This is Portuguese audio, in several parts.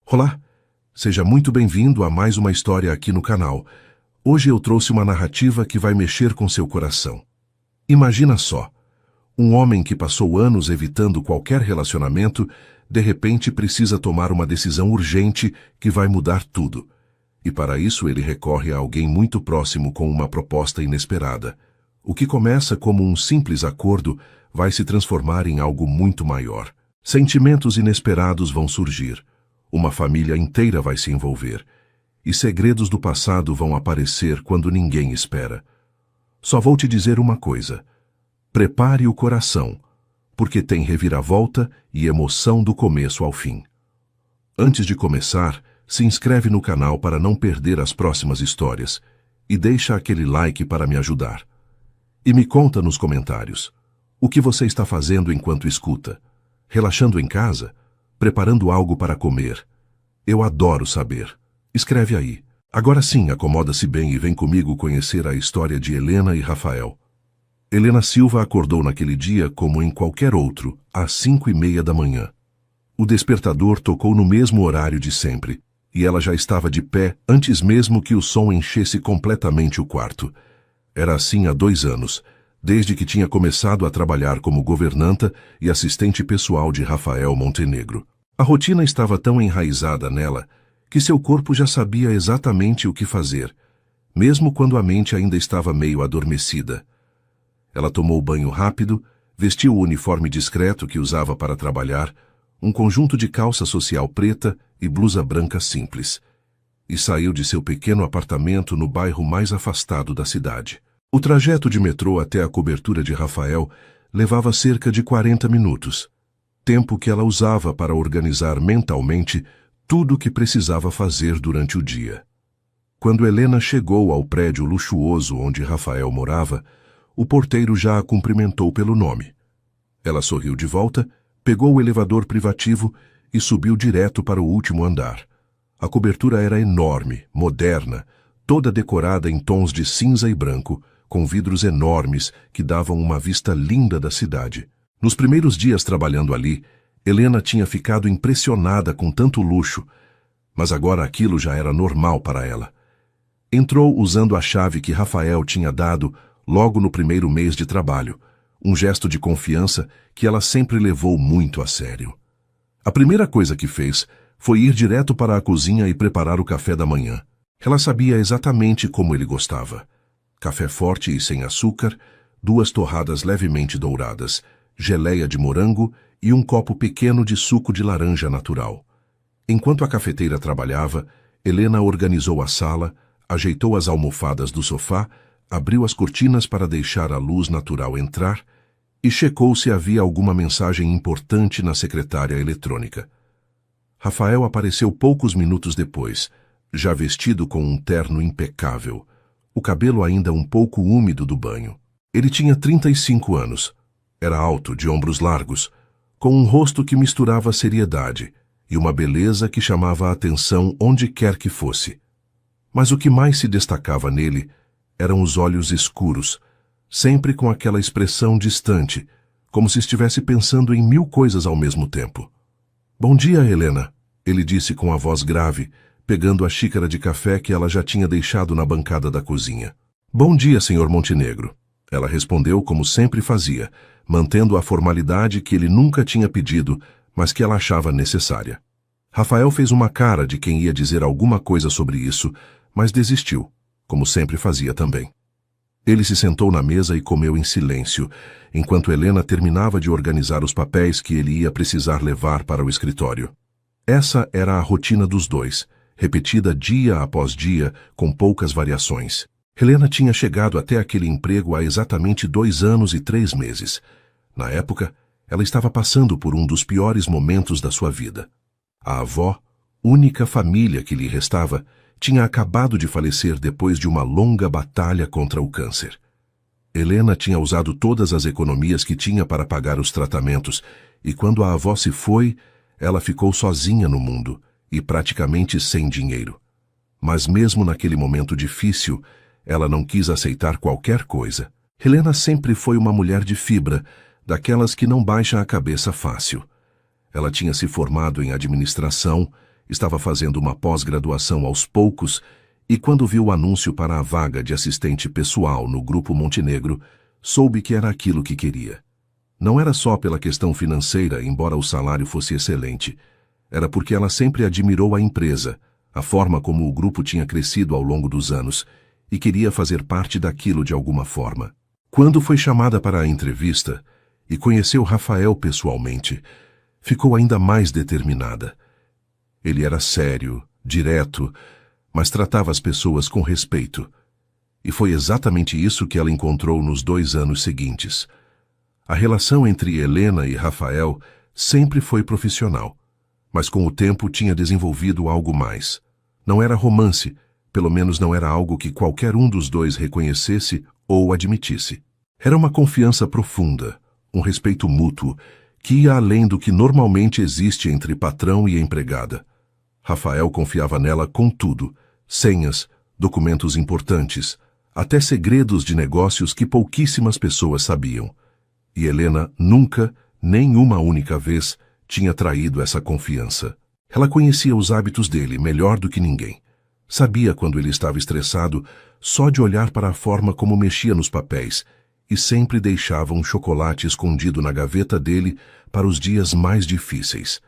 Olá, seja muito bem-vindo a mais uma história aqui no canal. Hoje eu trouxe uma narrativa que vai mexer com seu coração. Imagina só, um homem que passou anos evitando qualquer relacionamento, de repente precisa tomar uma decisão urgente que vai mudar tudo. E para isso ele recorre a alguém muito próximo com uma proposta inesperada. O que começa como um simples acordo vai se transformar em algo muito maior. Sentimentos inesperados vão surgir. Uma família inteira vai se envolver. E segredos do passado vão aparecer quando ninguém espera. Só vou te dizer uma coisa. Prepare o coração, porque tem reviravolta e emoção do começo ao fim. Antes de começar, se inscreve no canal para não perder as próximas histórias e deixa aquele like para me ajudar. E me conta nos comentários, o que você está fazendo enquanto escuta? Relaxando em casa? Preparando algo para comer? Eu adoro saber. Escreve aí. Agora sim, acomoda-se bem e vem comigo conhecer a história de Helena e Rafael. Helena Silva acordou naquele dia como em qualquer outro, às 5:30 da manhã. O despertador tocou no mesmo horário de sempre, e ela já estava de pé antes mesmo que o som enchesse completamente o quarto. Era assim há 2 anos, desde que tinha começado a trabalhar como governanta e assistente pessoal de Rafael Montenegro. A rotina estava tão enraizada nela que seu corpo já sabia exatamente o que fazer, mesmo quando a mente ainda estava meio adormecida. Ela tomou banho rápido, vestiu o uniforme discreto que usava para trabalhar, um conjunto de calça social preta e blusa branca simples, e saiu de seu pequeno apartamento no bairro mais afastado da cidade. O trajeto de metrô até a cobertura de Rafael levava cerca de 40 minutos, tempo que ela usava para organizar mentalmente tudo o que precisava fazer durante o dia. Quando Helena chegou ao prédio luxuoso onde Rafael morava, o porteiro já a cumprimentou pelo nome. Ela sorriu de volta, pegou o elevador privativo e subiu direto para o último andar. A cobertura era enorme, moderna, toda decorada em tons de cinza e branco, com vidros enormes que davam uma vista linda da cidade. Nos primeiros dias trabalhando ali, Helena tinha ficado impressionada com tanto luxo, mas agora aquilo já era normal para ela. Entrou usando a chave que Rafael tinha dado logo no primeiro mês de trabalho, um gesto de confiança que ela sempre levou muito a sério. A primeira coisa que fez foi ir direto para a cozinha e preparar o café da manhã. Ela sabia exatamente como ele gostava. Café forte e sem açúcar, 2 torradas levemente douradas, geleia de morango e um copo pequeno de suco de laranja natural. Enquanto a cafeteira trabalhava, Helena organizou a sala, ajeitou as almofadas do sofá, abriu as cortinas para deixar a luz natural entrar e checou se havia alguma mensagem importante na secretária eletrônica. Rafael apareceu poucos minutos depois, já vestido com um terno impecável, o cabelo ainda um pouco úmido do banho. Ele tinha 35 anos. Era alto, de ombros largos, com um rosto que misturava seriedade e uma beleza que chamava a atenção onde quer que fosse. Mas o que mais se destacava nele eram os olhos escuros, sempre com aquela expressão distante, como se estivesse pensando em 1000 coisas ao mesmo tempo. "Bom dia, Helena", ele disse com a voz grave, pegando a xícara de café que ela já tinha deixado na bancada da cozinha. "Bom dia, Sr. Montenegro", ela respondeu como sempre fazia, mantendo a formalidade que ele nunca tinha pedido, mas que ela achava necessária. Rafael fez uma cara de quem ia dizer alguma coisa sobre isso, mas desistiu, como sempre fazia também. Ele se sentou na mesa e comeu em silêncio, enquanto Helena terminava de organizar os papéis que ele ia precisar levar para o escritório. Essa era a rotina dos dois, repetida dia após dia, com poucas variações. Helena tinha chegado até aquele emprego há exatamente 2 anos e 3 meses. Na época, ela estava passando por um dos piores momentos da sua vida. A avó, única família que lhe restava, tinha acabado de falecer depois de uma longa batalha contra o câncer. Helena tinha usado todas as economias que tinha para pagar os tratamentos, e quando a avó se foi, ela ficou sozinha no mundo e praticamente sem dinheiro. Mas mesmo naquele momento difícil, ela não quis aceitar qualquer coisa. Helena sempre foi uma mulher de fibra, daquelas que não baixa a cabeça fácil. Ela tinha se formado em administração Estava fazendo uma pós-graduação aos poucos e quando viu o anúncio para a vaga de assistente pessoal no Grupo Montenegro, soube que era aquilo que queria. Não era só pela questão financeira, embora o salário fosse excelente. Era porque ela sempre admirou a empresa, a forma como o grupo tinha crescido ao longo dos anos, e queria fazer parte daquilo de alguma forma. Quando foi chamada para a entrevista e conheceu Rafael pessoalmente, ficou ainda mais determinada. Ele era sério, direto, mas tratava as pessoas com respeito. E foi exatamente isso que ela encontrou nos 2 anos seguintes. A relação entre Helena e Rafael sempre foi profissional, mas com o tempo tinha desenvolvido algo mais. Não era romance, pelo menos não era algo que qualquer um dos dois reconhecesse ou admitisse. Era uma confiança profunda, um respeito mútuo, que ia além do que normalmente existe entre patrão e empregada. Rafael confiava nela com tudo, senhas, documentos importantes, até segredos de negócios que pouquíssimas pessoas sabiam. E Helena nunca, nem uma única vez, tinha traído essa confiança. Ela conhecia os hábitos dele melhor do que ninguém. Sabia quando ele estava estressado só de olhar para a forma como mexia nos papéis e sempre deixava um chocolate escondido na gaveta dele para os dias mais difíceis.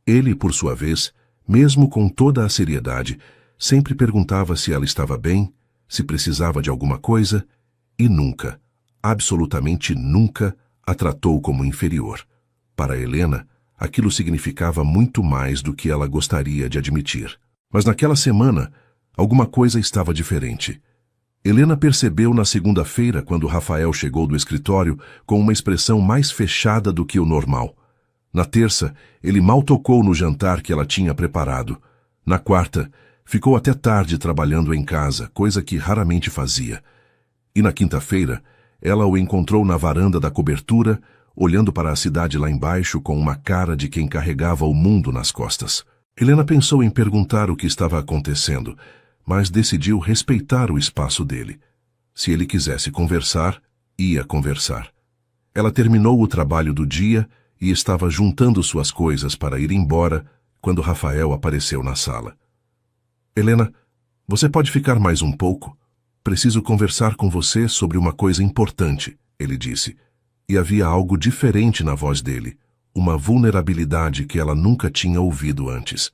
Ele, por sua vez, mesmo com toda a seriedade, sempre perguntava se ela estava bem, se precisava de alguma coisa, e nunca, absolutamente nunca, a tratou como inferior. Para Helena, aquilo significava muito mais do que ela gostaria de admitir. Mas naquela semana, alguma coisa estava diferente. Helena percebeu na segunda-feira, quando Rafael chegou do escritório, com uma expressão mais fechada do que o normal. Na terça, ele mal tocou no jantar que ela tinha preparado. Na quarta, ficou até tarde trabalhando em casa, coisa que raramente fazia. E na quinta-feira, ela o encontrou na varanda da cobertura, olhando para a cidade lá embaixo com uma cara de quem carregava o mundo nas costas. Helena pensou em perguntar o que estava acontecendo, mas decidiu respeitar o espaço dele. Se ele quisesse conversar, ia conversar. Ela terminou o trabalho do dia e estava juntando suas coisas para ir embora quando Rafael apareceu na sala. Helena, você pode ficar mais um pouco? Preciso conversar com você sobre uma coisa importante, ele disse. E havia algo diferente na voz dele, uma vulnerabilidade que ela nunca tinha ouvido antes.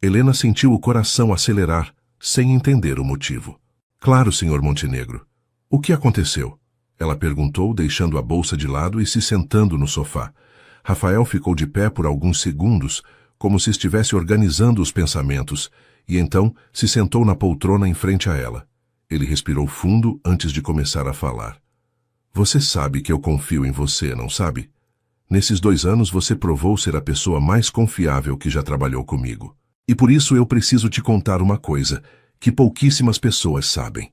Helena sentiu o coração acelerar, sem entender o motivo. Claro, Sr. Montenegro. O que aconteceu? Ela perguntou, deixando a bolsa de lado e se sentando no sofá. Rafael ficou de pé por alguns segundos, como se estivesse organizando os pensamentos, e então se sentou na poltrona em frente a ela. Ele respirou fundo antes de começar a falar. Você sabe que eu confio em você, não sabe? Nesses 2 anos você provou ser a pessoa mais confiável que já trabalhou comigo. E por isso eu preciso te contar uma coisa que pouquíssimas pessoas sabem.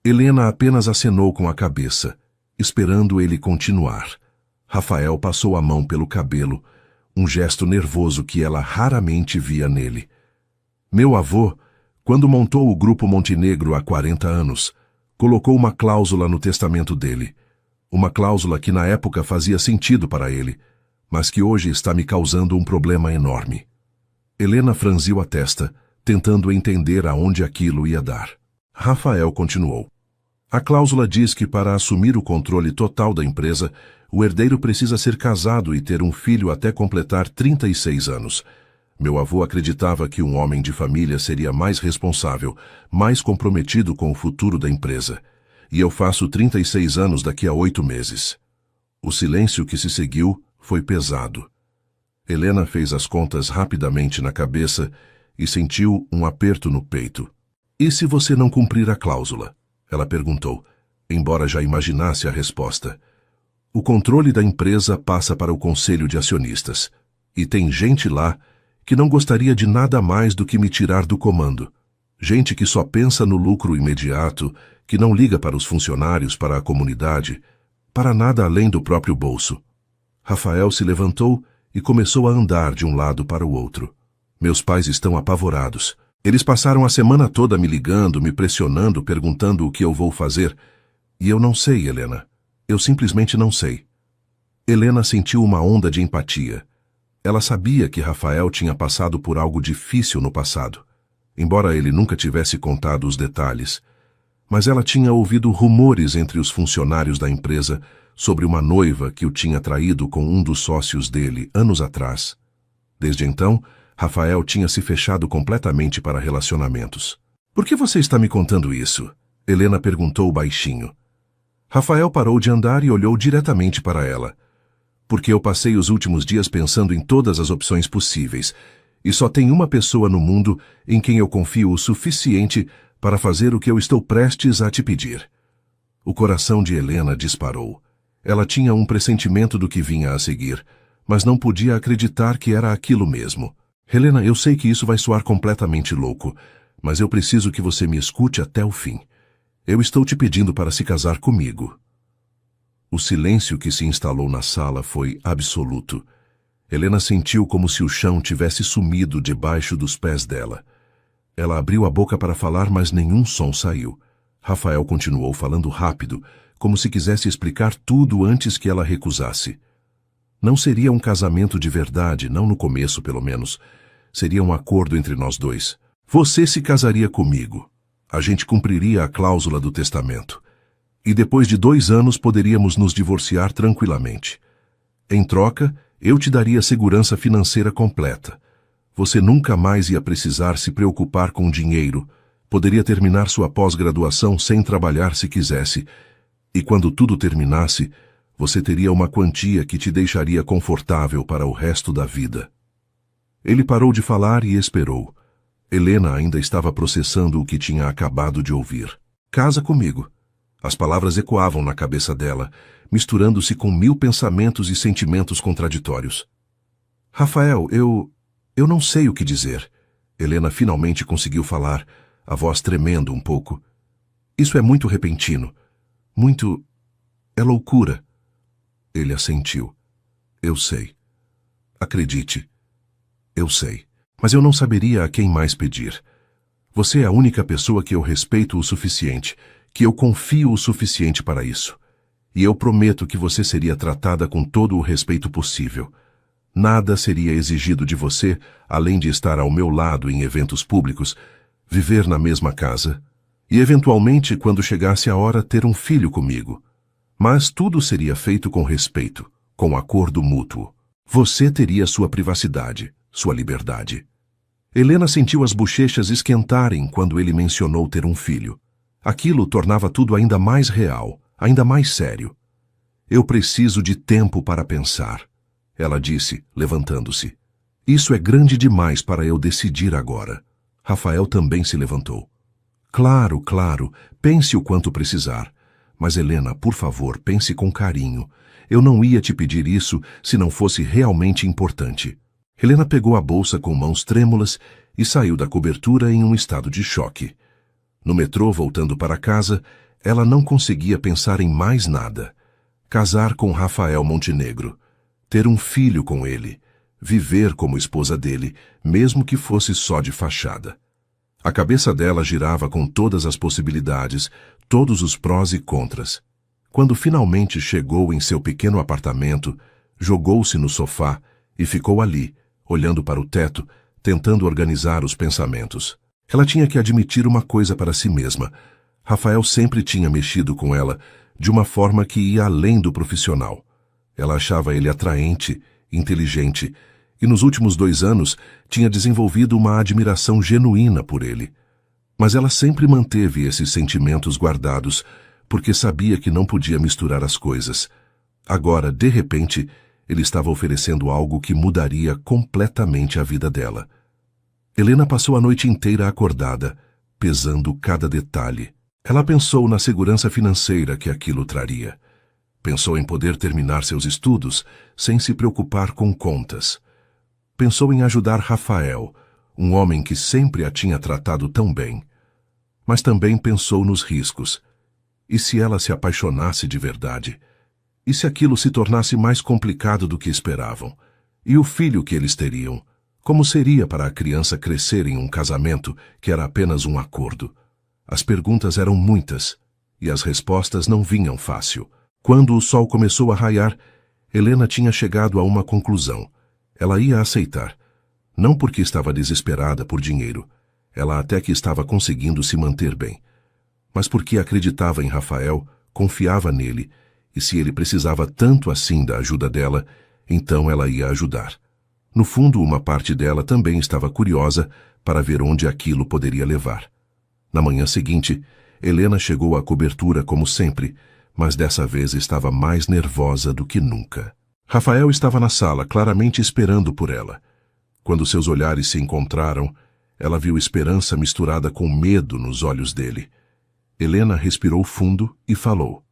Helena apenas acenou com a cabeça, esperando ele continuar. Rafael passou a mão pelo cabelo, um gesto nervoso que ela raramente via nele. Meu avô, quando montou o Grupo Montenegro há 40 anos, colocou uma cláusula no testamento dele. Uma cláusula que na época fazia sentido para ele, mas que hoje está me causando um problema enorme. Helena franziu a testa, tentando entender aonde aquilo ia dar. Rafael continuou. A cláusula diz que para assumir o controle total da empresa, o herdeiro precisa ser casado e ter um filho até completar 36 anos. Meu avô acreditava que um homem de família seria mais responsável, mais comprometido com o futuro da empresa. E eu faço 36 anos daqui a 8 meses. O silêncio que se seguiu foi pesado. Helena fez as contas rapidamente na cabeça e sentiu um aperto no peito. E se você não cumprir a cláusula? Ela perguntou, embora já imaginasse a resposta. O controle da empresa passa para o conselho de acionistas. E tem gente lá que não gostaria de nada mais do que me tirar do comando. Gente que só pensa no lucro imediato, que não liga para os funcionários, para a comunidade, para nada além do próprio bolso. Rafael se levantou e começou a andar de um lado para o outro. Meus pais estão apavorados. Eles passaram a semana toda me ligando, me pressionando, perguntando o que eu vou fazer. E eu não sei, Helena. Eu simplesmente não sei. Helena sentiu uma onda de empatia. Ela sabia que Rafael tinha passado por algo difícil no passado, embora ele nunca tivesse contado os detalhes. Mas ela tinha ouvido rumores entre os funcionários da empresa sobre uma noiva que o tinha traído com um dos sócios dele anos atrás. Desde então, Rafael tinha se fechado completamente para relacionamentos. "Por que você está me contando isso?" Helena perguntou baixinho. Rafael parou de andar e olhou diretamente para ela. "Porque eu passei os últimos dias pensando em todas as opções possíveis, e só tem uma pessoa no mundo em quem eu confio o suficiente para fazer o que eu estou prestes a te pedir." O coração de Helena disparou. Ela tinha um pressentimento do que vinha a seguir, mas não podia acreditar que era aquilo mesmo. "Helena, eu sei que isso vai soar completamente louco, mas eu preciso que você me escute até o fim. Eu estou te pedindo para se casar comigo." O silêncio que se instalou na sala foi absoluto. Helena sentiu como se o chão tivesse sumido debaixo dos pés dela. Ela abriu a boca para falar, mas nenhum som saiu. Rafael continuou falando rápido, como se quisesse explicar tudo antes que ela recusasse. "Não seria um casamento de verdade, não no começo, pelo menos. Seria um acordo entre nós dois. Você se casaria comigo. A gente cumpriria a cláusula do testamento. E depois de 2 anos poderíamos nos divorciar tranquilamente. Em troca, eu te daria segurança financeira completa. Você nunca mais ia precisar se preocupar com dinheiro, poderia terminar sua pós-graduação sem trabalhar se quisesse, e quando tudo terminasse, você teria uma quantia que te deixaria confortável para o resto da vida." Ele parou de falar e esperou. Helena ainda estava processando o que tinha acabado de ouvir. "Casa comigo." As palavras ecoavam na cabeça dela, misturando-se com 1000 pensamentos e sentimentos contraditórios. "Rafael, eu não sei o que dizer." Helena finalmente conseguiu falar, a voz tremendo um pouco. "Isso é muito repentino. Muito... é loucura." Ele assentiu. "Eu sei. Acredite. Eu sei. Mas eu não saberia a quem mais pedir. Você é a única pessoa que eu respeito o suficiente, que eu confio o suficiente para isso. E eu prometo que você seria tratada com todo o respeito possível. Nada seria exigido de você, além de estar ao meu lado em eventos públicos, viver na mesma casa, e eventualmente, quando chegasse a hora, ter um filho comigo. Mas tudo seria feito com respeito, com acordo mútuo. Você teria sua privacidade, sua liberdade." Helena sentiu as bochechas esquentarem quando ele mencionou ter um filho. Aquilo tornava tudo ainda mais real, ainda mais sério. "Eu preciso de tempo para pensar," ela disse, levantando-se. "Isso é grande demais para eu decidir agora." Rafael também se levantou. Claro, pense o quanto precisar. Mas Helena, por favor, pense com carinho. Eu não ia te pedir isso se não fosse realmente importante." Helena pegou a bolsa com mãos trêmulas e saiu da cobertura em um estado de choque. No metrô, voltando para casa, ela não conseguia pensar em mais nada. Casar com Rafael Montenegro. Ter um filho com ele. Viver como esposa dele, mesmo que fosse só de fachada. A cabeça dela girava com todas as possibilidades, todos os prós e contras. Quando finalmente chegou em seu pequeno apartamento, jogou-se no sofá e ficou ali, olhando para o teto, tentando organizar os pensamentos. Ela tinha que admitir uma coisa para si mesma. Rafael sempre tinha mexido com ela de uma forma que ia além do profissional. Ela achava ele atraente, inteligente, e nos últimos 2 anos tinha desenvolvido uma admiração genuína por ele. Mas ela sempre manteve esses sentimentos guardados, porque sabia que não podia misturar as coisas. Agora, de repente, ele estava oferecendo algo que mudaria completamente a vida dela. Helena passou a noite inteira acordada, pesando cada detalhe. Ela pensou na segurança financeira que aquilo traria. Pensou em poder terminar seus estudos sem se preocupar com contas. Pensou em ajudar Rafael, um homem que sempre a tinha tratado tão bem. Mas também pensou nos riscos. E se ela se apaixonasse de verdade? E se aquilo se tornasse mais complicado do que esperavam? E o filho que eles teriam? Como seria para a criança crescer em um casamento que era apenas um acordo? As perguntas eram muitas, e as respostas não vinham fácil. Quando o sol começou a raiar, Helena tinha chegado a uma conclusão. Ela ia aceitar. Não porque estava desesperada por dinheiro. Ela até que estava conseguindo se manter bem. Mas porque acreditava em Rafael, confiava nele, e se ele precisava tanto assim da ajuda dela, então ela ia ajudar. No fundo, uma parte dela também estava curiosa para ver onde aquilo poderia levar. Na manhã seguinte, Helena chegou à cobertura como sempre, mas dessa vez estava mais nervosa do que nunca. Rafael estava na sala, claramente esperando por ela. Quando seus olhares se encontraram, ela viu esperança misturada com medo nos olhos dele. Helena respirou fundo e falou: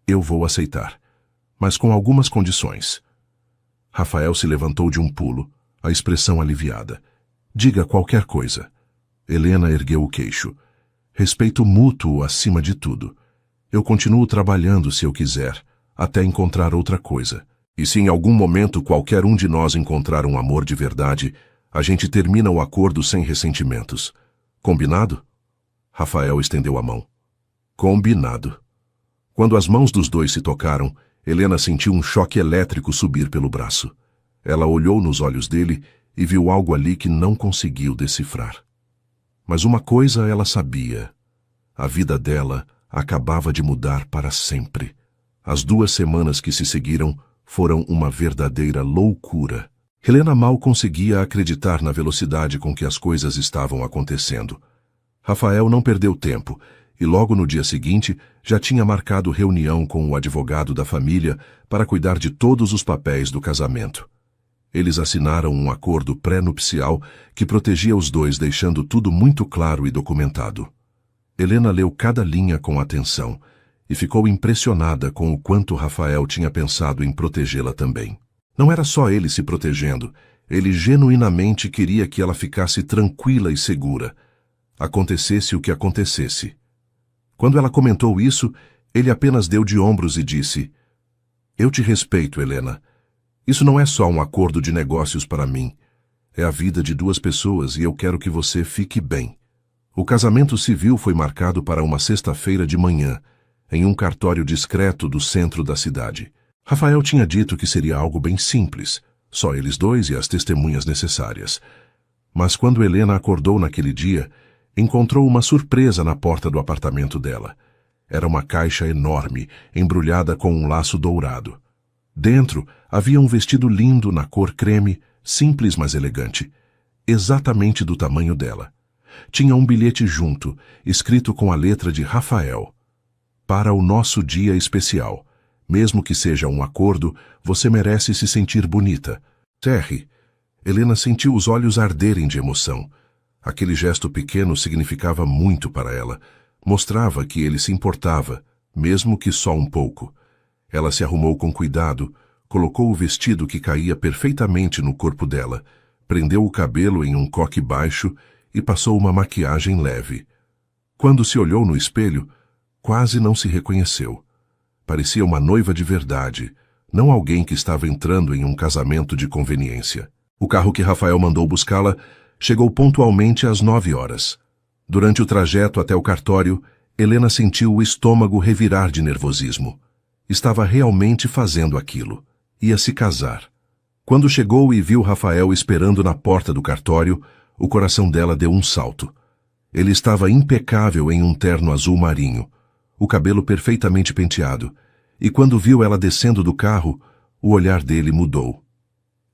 "Eu vou aceitar, mas com algumas condições." Rafael se levantou de um pulo, a expressão aliviada. "Diga qualquer coisa." Helena ergueu o queixo. "Respeito mútuo acima de tudo. Eu continuo trabalhando se eu quiser, até encontrar outra coisa. E se em algum momento qualquer um de nós encontrar um amor de verdade, a gente termina o acordo sem ressentimentos. Combinado?" Rafael estendeu a mão. "Combinado." Quando as mãos dos dois se tocaram, Helena sentiu um choque elétrico subir pelo braço. Ela olhou nos olhos dele e viu algo ali que não conseguiu decifrar. Mas uma coisa ela sabia. A vida dela acabava de mudar para sempre. As 2 semanas que se seguiram foram uma verdadeira loucura. Helena mal conseguia acreditar na velocidade com que as coisas estavam acontecendo. Rafael não perdeu tempo e logo no dia seguinte já tinha marcado reunião com o advogado da família para cuidar de todos os papéis do casamento. Eles assinaram um acordo pré-nupcial que protegia os dois, deixando tudo muito claro e documentado. Helena leu cada linha com atenção e ficou impressionada com o quanto Rafael tinha pensado em protegê-la também. Não era só ele se protegendo, ele genuinamente queria que ela ficasse tranquila e segura, acontecesse o que acontecesse. Quando ela comentou isso, ele apenas deu de ombros e disse: "Eu te respeito, Helena. Isso não é só um acordo de negócios para mim. É a vida de 2 pessoas e eu quero que você fique bem." O casamento civil foi marcado para uma sexta-feira de manhã, em um cartório discreto do centro da cidade. Rafael tinha dito que seria algo bem simples, só eles dois e as testemunhas necessárias. Mas quando Helena acordou naquele dia, encontrou uma surpresa na porta do apartamento dela. Era uma caixa enorme, embrulhada com um laço dourado. Dentro havia um vestido lindo na cor creme, simples mas elegante, exatamente do tamanho dela. Tinha um bilhete junto, escrito com a letra de Rafael: "Para o nosso dia especial. Mesmo que seja um acordo, você merece se sentir bonita. Terry." Helena sentiu os olhos arderem de emoção. Aquele gesto pequeno significava muito para ela. Mostrava que ele se importava, mesmo que só um pouco. Ela se arrumou com cuidado, colocou o vestido que caía perfeitamente no corpo dela, prendeu o cabelo em um coque baixo e passou uma maquiagem leve. Quando se olhou no espelho, quase não se reconheceu. Parecia uma noiva de verdade, não alguém que estava entrando em um casamento de conveniência. O carro que Rafael mandou buscá-la chegou pontualmente às 9 horas. Durante o trajeto até o cartório, Helena sentiu o estômago revirar de nervosismo. Estava realmente fazendo aquilo. Ia se casar. Quando chegou e viu Rafael esperando na porta do cartório, o coração dela deu um salto. Ele estava impecável em um terno azul marinho, o cabelo perfeitamente penteado, e quando viu ela descendo do carro, o olhar dele mudou.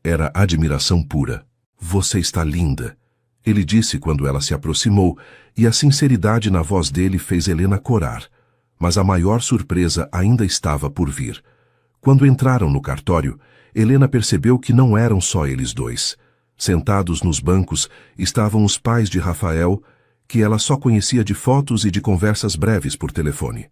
Era admiração pura. "Você está linda", ele disse quando ela se aproximou, e a sinceridade na voz dele fez Helena corar. Mas a maior surpresa ainda estava por vir. Quando entraram no cartório, Helena percebeu que não eram só eles dois. Sentados nos bancos estavam os pais de Rafael, que ela só conhecia de fotos e de conversas breves por telefone.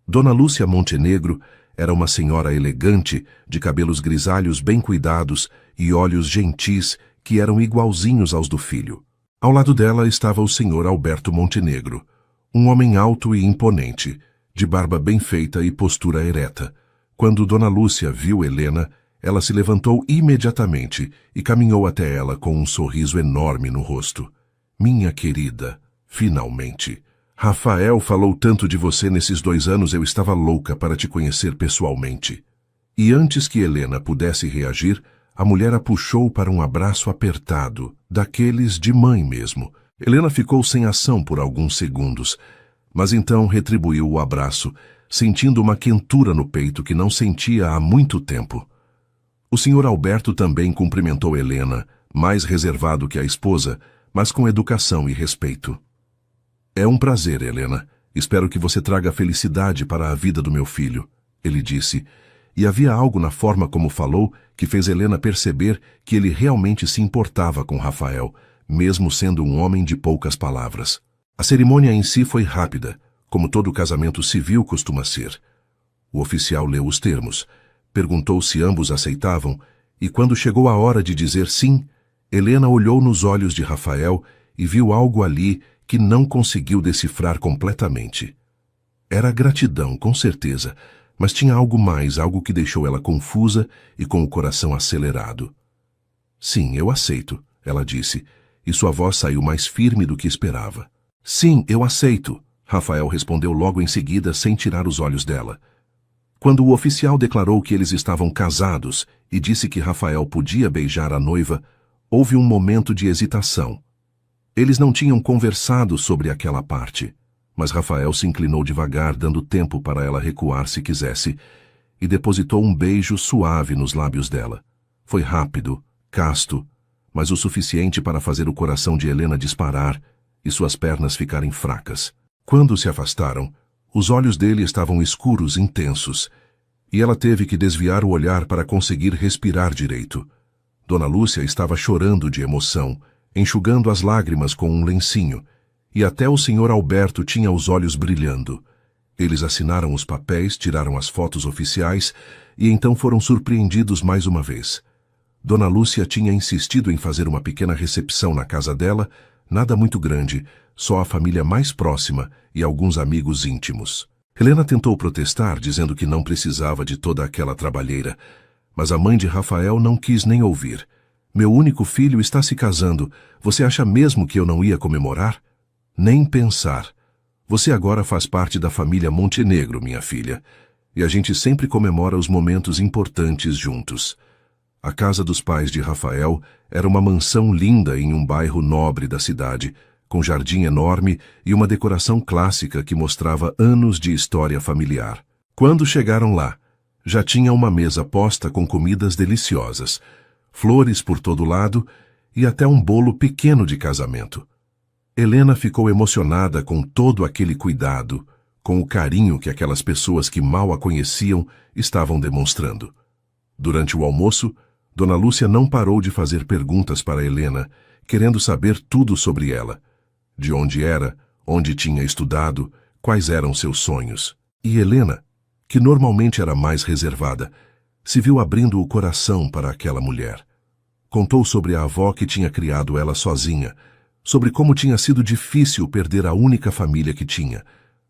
Dona Lúcia Montenegro era uma senhora elegante, de cabelos grisalhos bem cuidados e olhos gentis que eram igualzinhos aos do filho. Ao lado dela estava o senhor Alberto Montenegro, um homem alto e imponente, de barba bem feita e postura ereta. Quando Dona Lúcia viu Helena, ela se levantou imediatamente e caminhou até ela com um sorriso enorme no rosto. "Minha querida, finalmente. Rafael falou tanto de você nesses 2 anos, eu estava louca para te conhecer pessoalmente." E antes que Helena pudesse reagir, a mulher a puxou para um abraço apertado, daqueles de mãe mesmo. Helena ficou sem ação por alguns segundos, mas então retribuiu o abraço, sentindo uma quentura no peito que não sentia há muito tempo. O Sr. Alberto também cumprimentou Helena, mais reservado que a esposa, mas com educação e respeito. É um prazer, Helena. Espero que você traga felicidade para a vida do meu filho, ele disse, e havia algo na forma como falou que fez Helena perceber que ele realmente se importava com Rafael, mesmo sendo um homem de poucas palavras. A cerimônia em si foi rápida, como todo casamento civil costuma ser. O oficial leu os termos, perguntou se ambos aceitavam, e quando chegou a hora de dizer sim, Helena olhou nos olhos de Rafael e viu algo ali que não conseguiu decifrar completamente. Era gratidão, com certeza, mas tinha algo mais, algo que deixou ela confusa e com o coração acelerado. Sim, eu aceito, ela disse, e sua voz saiu mais firme do que esperava. Sim, eu aceito, Rafael respondeu logo em seguida sem tirar os olhos dela. Quando o oficial declarou que eles estavam casados e disse que Rafael podia beijar a noiva, houve um momento de hesitação. Eles não tinham conversado sobre aquela parte, mas Rafael se inclinou devagar, dando tempo para ela recuar se quisesse, e depositou um beijo suave nos lábios dela. Foi rápido, casto, mas o suficiente para fazer o coração de Helena disparar e suas pernas ficarem fracas. Quando se afastaram, os olhos dele estavam escuros, intensos, e ela teve que desviar o olhar para conseguir respirar direito. Dona Lúcia estava chorando de emoção, enxugando as lágrimas com um lencinho, e até o Sr. Alberto tinha os olhos brilhando. Eles assinaram os papéis, tiraram as fotos oficiais e então foram surpreendidos mais uma vez. Dona Lúcia tinha insistido em fazer uma pequena recepção na casa dela, nada muito grande, só a família mais próxima e alguns amigos íntimos. Helena tentou protestar, dizendo que não precisava de toda aquela trabalheira, mas a mãe de Rafael não quis nem ouvir. Meu único filho está se casando. Você acha mesmo que eu não ia comemorar? Nem pensar. Você agora faz parte da família Montenegro, minha filha, e a gente sempre comemora os momentos importantes juntos. A casa dos pais de Rafael era uma mansão linda em um bairro nobre da cidade, com jardim enorme e uma decoração clássica que mostrava anos de história familiar. Quando chegaram lá, já tinha uma mesa posta com comidas deliciosas, flores por todo lado e até um bolo pequeno de casamento. Helena ficou emocionada com todo aquele cuidado, com o carinho que aquelas pessoas que mal a conheciam estavam demonstrando. Durante o almoço, Dona Lúcia não parou de fazer perguntas para Helena, querendo saber tudo sobre ela. De onde era, onde tinha estudado, quais eram seus sonhos. E Helena, que normalmente era mais reservada, se viu abrindo o coração para aquela mulher. Contou sobre a avó que tinha criado ela sozinha, sobre como tinha sido difícil perder a única família que tinha,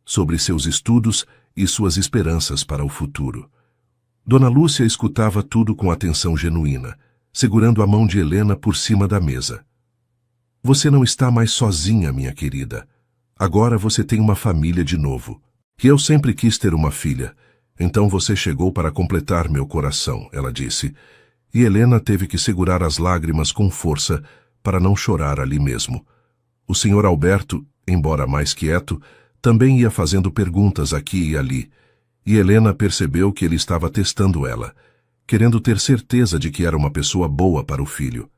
sobre seus estudos e suas esperanças para o futuro. Dona Lúcia escutava tudo com atenção genuína, segurando a mão de Helena por cima da mesa. Você não está mais sozinha, minha querida. Agora você tem uma família de novo. E eu sempre quis ter uma filha. Então você chegou para completar meu coração, ela disse. E Helena teve que segurar as lágrimas com força para não chorar ali mesmo. O Sr. Alberto, embora mais quieto, também ia fazendo perguntas aqui e ali, e Helena percebeu que ele estava testando ela, querendo ter certeza de que era uma pessoa boa para o filho.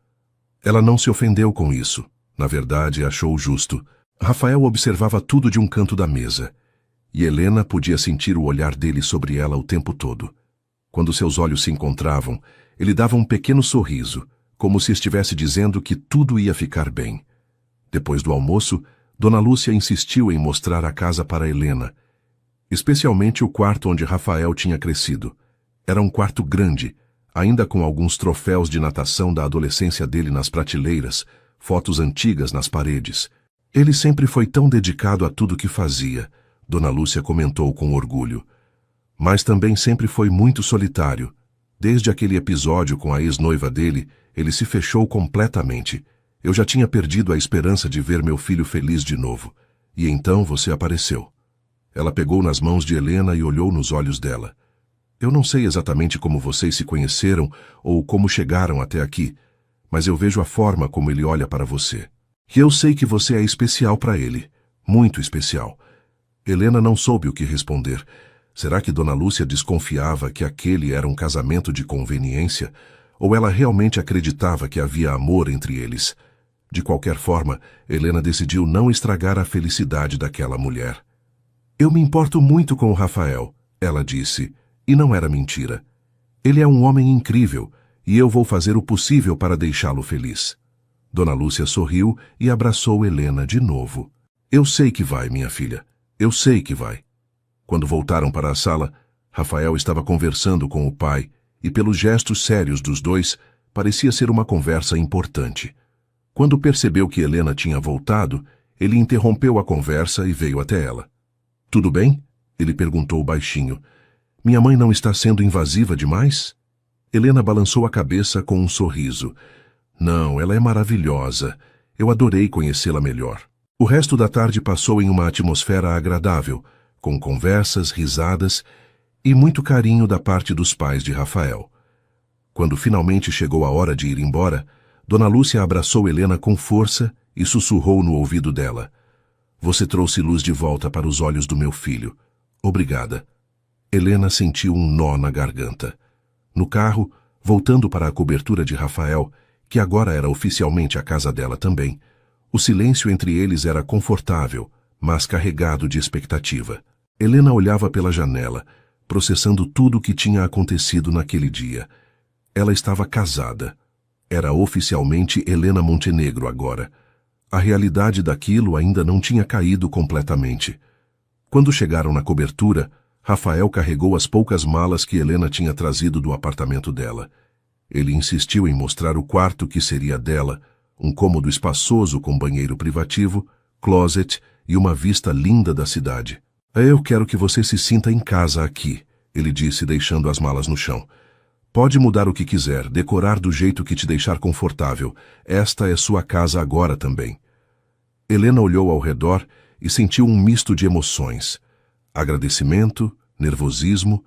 Ela não se ofendeu com isso. Na verdade, achou justo. Rafael observava tudo de um canto da mesa, e Helena podia sentir o olhar dele sobre ela o tempo todo. Quando seus olhos se encontravam, ele dava um pequeno sorriso, como se estivesse dizendo que tudo ia ficar bem. Depois do almoço, Dona Lúcia insistiu em mostrar a casa para Helena, especialmente o quarto onde Rafael tinha crescido. Era um quarto grande, ainda com alguns troféus de natação da adolescência dele nas prateleiras, fotos antigas nas paredes. Ele sempre foi tão dedicado a tudo que fazia, Dona Lúcia comentou com orgulho. Mas também sempre foi muito solitário. Desde aquele episódio com a ex-noiva dele, ele se fechou completamente. Eu já tinha perdido a esperança de ver meu filho feliz de novo. E então você apareceu. Ela pegou nas mãos de Helena e olhou nos olhos dela. Eu não sei exatamente como vocês se conheceram ou como chegaram até aqui, mas eu vejo a forma como ele olha para você. E eu sei que você é especial para ele, muito especial. Helena não soube o que responder. Será que Dona Lúcia desconfiava que aquele era um casamento de conveniência, ou ela realmente acreditava que havia amor entre eles? De qualquer forma, Helena decidiu não estragar a felicidade daquela mulher. Eu me importo muito com o Rafael, ela disse, e não era mentira. Ele é um homem incrível, e eu vou fazer o possível para deixá-lo feliz. Dona Lúcia sorriu e abraçou Helena de novo. Eu sei que vai, minha filha. Eu sei que vai. Quando voltaram para a sala, Rafael estava conversando com o pai, e pelos gestos sérios dos dois, parecia ser uma conversa importante. Quando percebeu que Helena tinha voltado, ele interrompeu a conversa e veio até ela. Tudo bem? Ele perguntou baixinho. Minha mãe não está sendo invasiva demais? Helena balançou a cabeça com um sorriso. Não, ela é maravilhosa. Eu adorei conhecê-la melhor. O resto da tarde passou em uma atmosfera agradável, com conversas, risadas e muito carinho da parte dos pais de Rafael. Quando finalmente chegou a hora de ir embora, Dona Lúcia abraçou Helena com força e sussurrou no ouvido dela. Você trouxe luz de volta para os olhos do meu filho. Obrigada. Helena sentiu um nó na garganta. No carro, voltando para a cobertura de Rafael, que agora era oficialmente a casa dela também, o silêncio entre eles era confortável, mas carregado de expectativa. Helena olhava pela janela, processando tudo o que tinha acontecido naquele dia. Ela estava casada. Era oficialmente Helena Montenegro agora. A realidade daquilo ainda não tinha caído completamente. Quando chegaram na cobertura, Rafael carregou as poucas malas que Helena tinha trazido do apartamento dela. Ele insistiu em mostrar o quarto que seria dela, um cômodo espaçoso com banheiro privativo, closet e uma vista linda da cidade. Eu quero que você se sinta em casa aqui, ele disse, deixando as malas no chão. Pode mudar o que quiser, decorar do jeito que te deixar confortável. Esta é sua casa agora também. Helena olhou ao redor e sentiu um misto de emoções. Agradecimento, nervosismo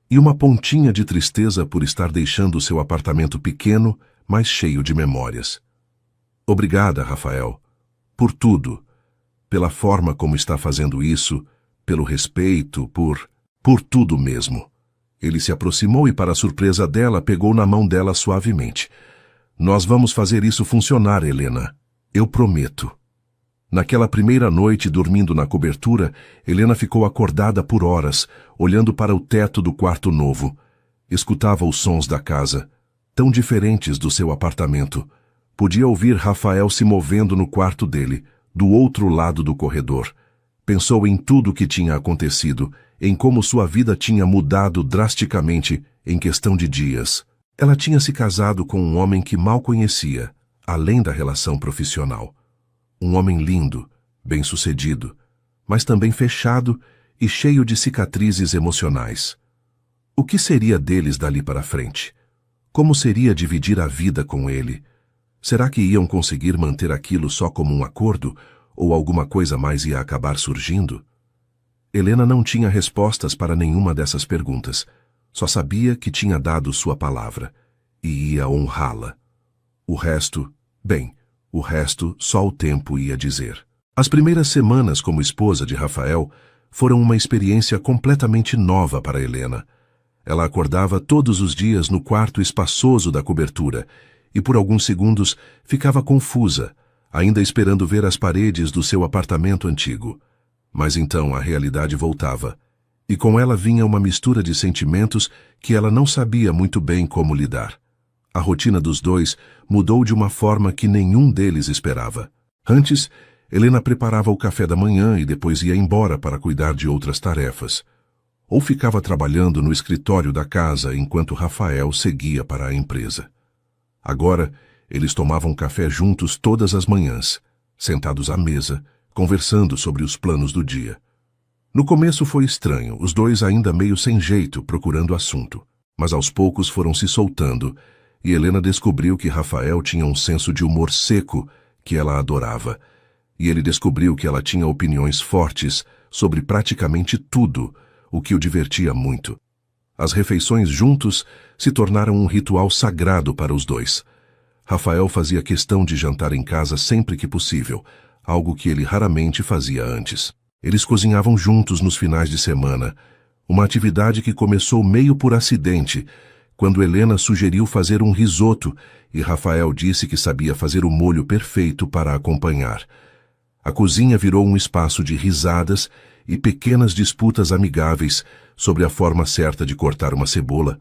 e uma pontinha de tristeza por estar deixando seu apartamento pequeno, mas cheio de memórias. Obrigada, Rafael, por tudo, pela forma como está fazendo isso, pelo respeito, por tudo mesmo. Ele se aproximou e, para a surpresa dela, pegou na mão dela suavemente. Nós vamos fazer isso funcionar, Helena. Eu prometo. Naquela primeira noite, dormindo na cobertura, Helena ficou acordada por horas, olhando para o teto do quarto novo. Escutava os sons da casa, tão diferentes do seu apartamento. Podia ouvir Rafael se movendo no quarto dele, do outro lado do corredor. Pensou em tudo o que tinha acontecido, em como sua vida tinha mudado drasticamente em questão de dias. Ela tinha se casado com um homem que mal conhecia, além da relação profissional. Um homem lindo, bem-sucedido, mas também fechado e cheio de cicatrizes emocionais. O que seria deles dali para frente? Como seria dividir a vida com ele? Será que iam conseguir manter aquilo só como um acordo, ou alguma coisa mais ia acabar surgindo? Helena não tinha respostas para nenhuma dessas perguntas. Só sabia que tinha dado sua palavra, e ia honrá-la. O resto só o tempo ia dizer. As primeiras semanas como esposa de Rafael foram uma experiência completamente nova para Helena. Ela acordava todos os dias no quarto espaçoso da cobertura e por alguns segundos ficava confusa, ainda esperando ver as paredes do seu apartamento antigo. Mas então a realidade voltava, e com ela vinha uma mistura de sentimentos que ela não sabia muito bem como lidar. A rotina dos dois mudou de uma forma que nenhum deles esperava. Antes, Helena preparava o café da manhã e depois ia embora para cuidar de outras tarefas. Ou ficava trabalhando no escritório da casa enquanto Rafael seguia para a empresa. Agora, eles tomavam café juntos todas as manhãs, sentados à mesa, conversando sobre os planos do dia. No começo foi estranho, os dois ainda meio sem jeito, procurando assunto. Mas aos poucos foram se soltando, e Helena descobriu que Rafael tinha um senso de humor seco que ela adorava, e ele descobriu que ela tinha opiniões fortes sobre praticamente tudo, o que o divertia muito. As refeições juntos se tornaram um ritual sagrado para os dois. Rafael fazia questão de jantar em casa sempre que possível, algo que ele raramente fazia antes. Eles cozinhavam juntos nos finais de semana, uma atividade que começou meio por acidente, quando Helena sugeriu fazer um risoto e Rafael disse que sabia fazer o molho perfeito para acompanhar. A cozinha virou um espaço de risadas e pequenas disputas amigáveis sobre a forma certa de cortar uma cebola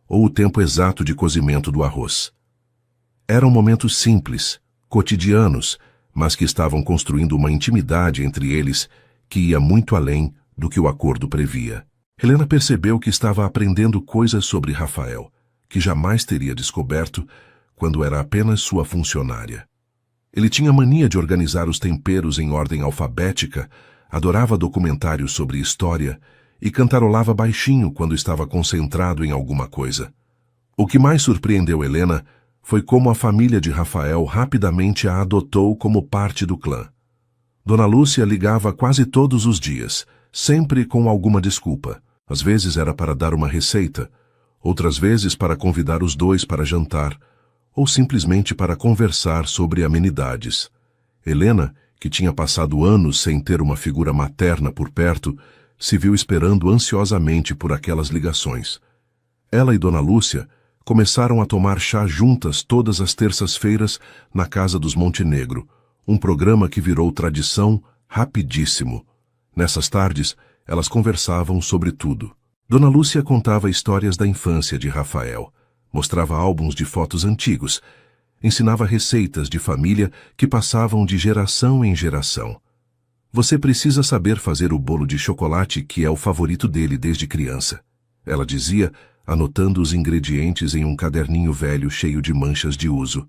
ou o tempo exato de cozimento do arroz. Eram momentos simples, cotidianos, mas que estavam construindo uma intimidade entre eles que ia muito além do que o acordo previa. Helena percebeu que estava aprendendo coisas sobre Rafael, que jamais teria descoberto quando era apenas sua funcionária. Ele tinha mania de organizar os temperos em ordem alfabética, adorava documentários sobre história e cantarolava baixinho quando estava concentrado em alguma coisa. O que mais surpreendeu Helena foi como a família de Rafael rapidamente a adotou como parte do clã. Dona Lúcia ligava quase todos os dias, sempre com alguma desculpa. Às vezes era para dar uma receita, outras vezes para convidar os dois para jantar, ou simplesmente para conversar sobre amenidades. Helena, que tinha passado anos sem ter uma figura materna por perto, se viu esperando ansiosamente por aquelas ligações. Ela e Dona Lúcia começaram a tomar chá juntas todas as terças-feiras na casa dos Montenegro, um programa que virou tradição rapidíssimo. Nessas tardes, elas conversavam sobre tudo. Dona Lúcia contava histórias da infância de Rafael, mostrava álbuns de fotos antigos, ensinava receitas de família que passavam de geração em geração. Você precisa saber fazer o bolo de chocolate que é o favorito dele desde criança, ela dizia, anotando os ingredientes em um caderninho velho cheio de manchas de uso.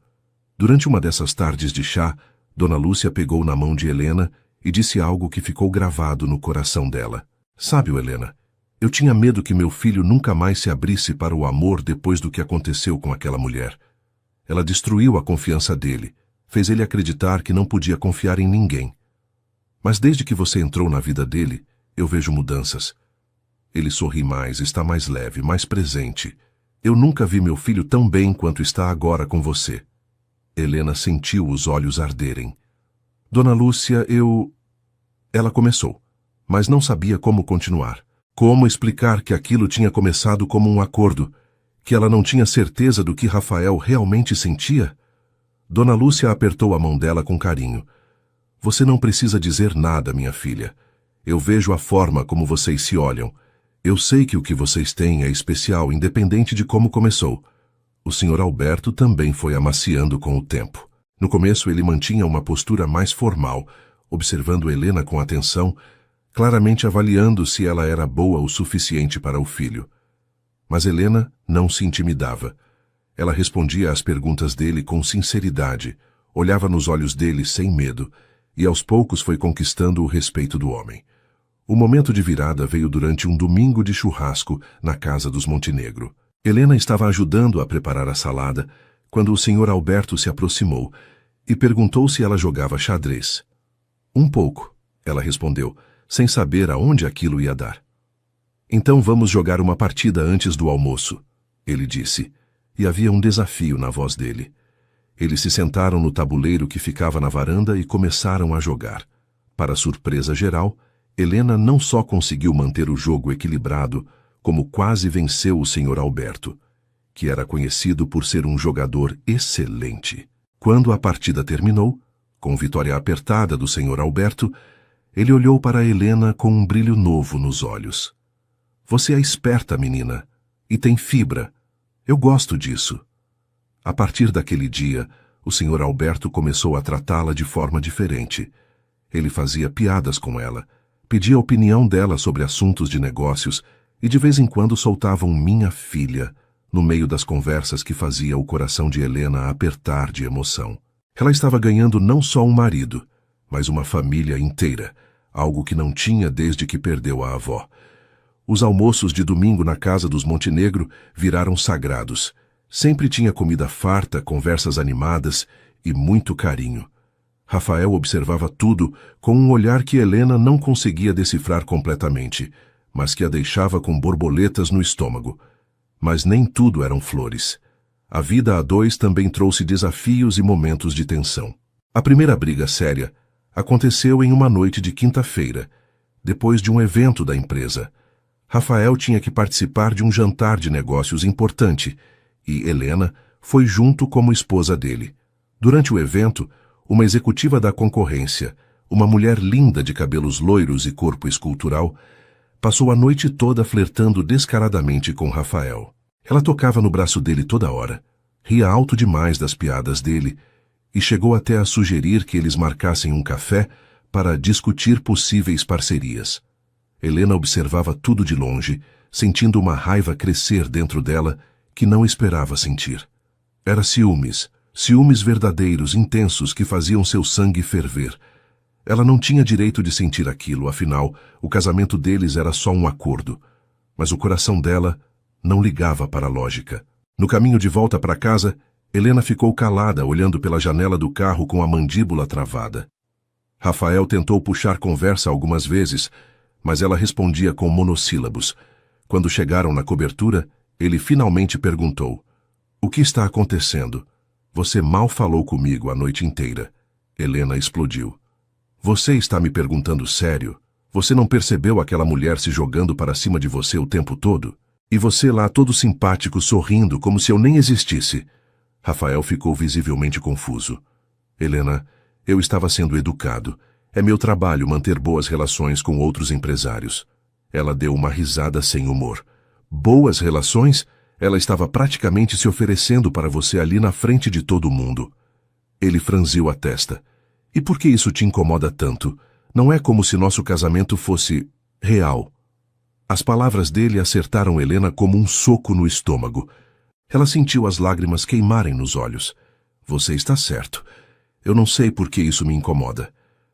Durante uma dessas tardes de chá, Dona Lúcia pegou na mão de Helena e disse algo que ficou gravado no coração dela. Sabe, Helena, eu tinha medo que meu filho nunca mais se abrisse para o amor depois do que aconteceu com aquela mulher. Ela destruiu a confiança dele, fez ele acreditar que não podia confiar em ninguém. Mas desde que você entrou na vida dele, eu vejo mudanças. Ele sorri mais, está mais leve, mais presente. Eu nunca vi meu filho tão bem quanto está agora com você. Helena sentiu os olhos arderem. Dona Lúcia, Ela começou, mas não sabia como continuar. Como explicar que aquilo tinha começado como um acordo, que ela não tinha certeza do que Rafael realmente sentia? Dona Lúcia apertou a mão dela com carinho. Você não precisa dizer nada, minha filha. Eu vejo a forma como vocês se olham. Eu sei que o que vocês têm é especial, independente de como começou. O Sr. Alberto também foi amaciando com o tempo. No começo ele mantinha uma postura mais formal, observando Helena com atenção, claramente avaliando se ela era boa o suficiente para o filho. Mas Helena não se intimidava. Ela respondia às perguntas dele com sinceridade, olhava nos olhos dele sem medo, e aos poucos foi conquistando o respeito do homem. O momento de virada veio durante um domingo de churrasco na casa dos Montenegro. Helena estava ajudando a preparar a salada quando o Sr. Alberto se aproximou e perguntou se ela jogava xadrez. Um pouco, ela respondeu, sem saber aonde aquilo ia dar. Então vamos jogar uma partida antes do almoço, ele disse, e havia um desafio na voz dele. Eles se sentaram no tabuleiro que ficava na varanda e começaram a jogar. Para surpresa geral, Helena não só conseguiu manter o jogo equilibrado, como quase venceu o Sr. Alberto, que era conhecido por ser um jogador excelente. Quando a partida terminou, com vitória apertada do Sr. Alberto, ele olhou para Helena com um brilho novo nos olhos. Você é esperta, menina, e tem fibra. Eu gosto disso. A partir daquele dia, o Sr. Alberto começou a tratá-la de forma diferente. Ele fazia piadas com ela, pedia a opinião dela sobre assuntos de negócios e de vez em quando soltava um "minha filha" no meio das conversas que fazia o coração de Helena apertar de emoção. Ela estava ganhando não só um marido, mas uma família inteira, algo que não tinha desde que perdeu a avó. Os almoços de domingo na casa dos Montenegro viraram sagrados. Sempre tinha comida farta, conversas animadas e muito carinho. Rafael observava tudo com um olhar que Helena não conseguia decifrar completamente, mas que a deixava com borboletas no estômago. Mas nem tudo eram flores. A vida a dois também trouxe desafios e momentos de tensão. A primeira briga séria aconteceu em uma noite de quinta-feira, depois de um evento da empresa. Rafael tinha que participar de um jantar de negócios importante e Helena foi junto como esposa dele. Durante o evento, uma executiva da concorrência, uma mulher linda de cabelos loiros e corpo escultural, passou a noite toda flertando descaradamente com Rafael. Ela tocava no braço dele toda hora, ria alto demais das piadas dele e chegou até a sugerir que eles marcassem um café para discutir possíveis parcerias. Helena observava tudo de longe, sentindo uma raiva crescer dentro dela que não esperava sentir. Era ciúmes verdadeiros, intensos, que faziam seu sangue ferver. Ela não tinha direito de sentir aquilo, afinal, o casamento deles era só um acordo. Mas o coração dela não ligava para a lógica. No caminho de volta para casa, Helena ficou calada, olhando pela janela do carro com a mandíbula travada. Rafael tentou puxar conversa algumas vezes, mas ela respondia com monossílabos. Quando chegaram na cobertura, ele finalmente perguntou: "O que está acontecendo? Você mal falou comigo a noite inteira." Helena explodiu. "Você está me perguntando sério? Você não percebeu aquela mulher se jogando para cima de você o tempo todo? E você lá todo simpático, sorrindo, como se eu nem existisse." Rafael ficou visivelmente confuso. "Helena, eu estava sendo educado. É meu trabalho manter boas relações com outros empresários." Ela deu uma risada sem humor. "Boas relações? Ela estava praticamente se oferecendo para você ali na frente de todo mundo." Ele franziu a testa. "E por que isso te incomoda tanto? Não é como se nosso casamento fosse real." As palavras dele acertaram Helena como um soco no estômago. Ela sentiu as lágrimas queimarem nos olhos. "Você está certo. Eu não sei por que isso me incomoda.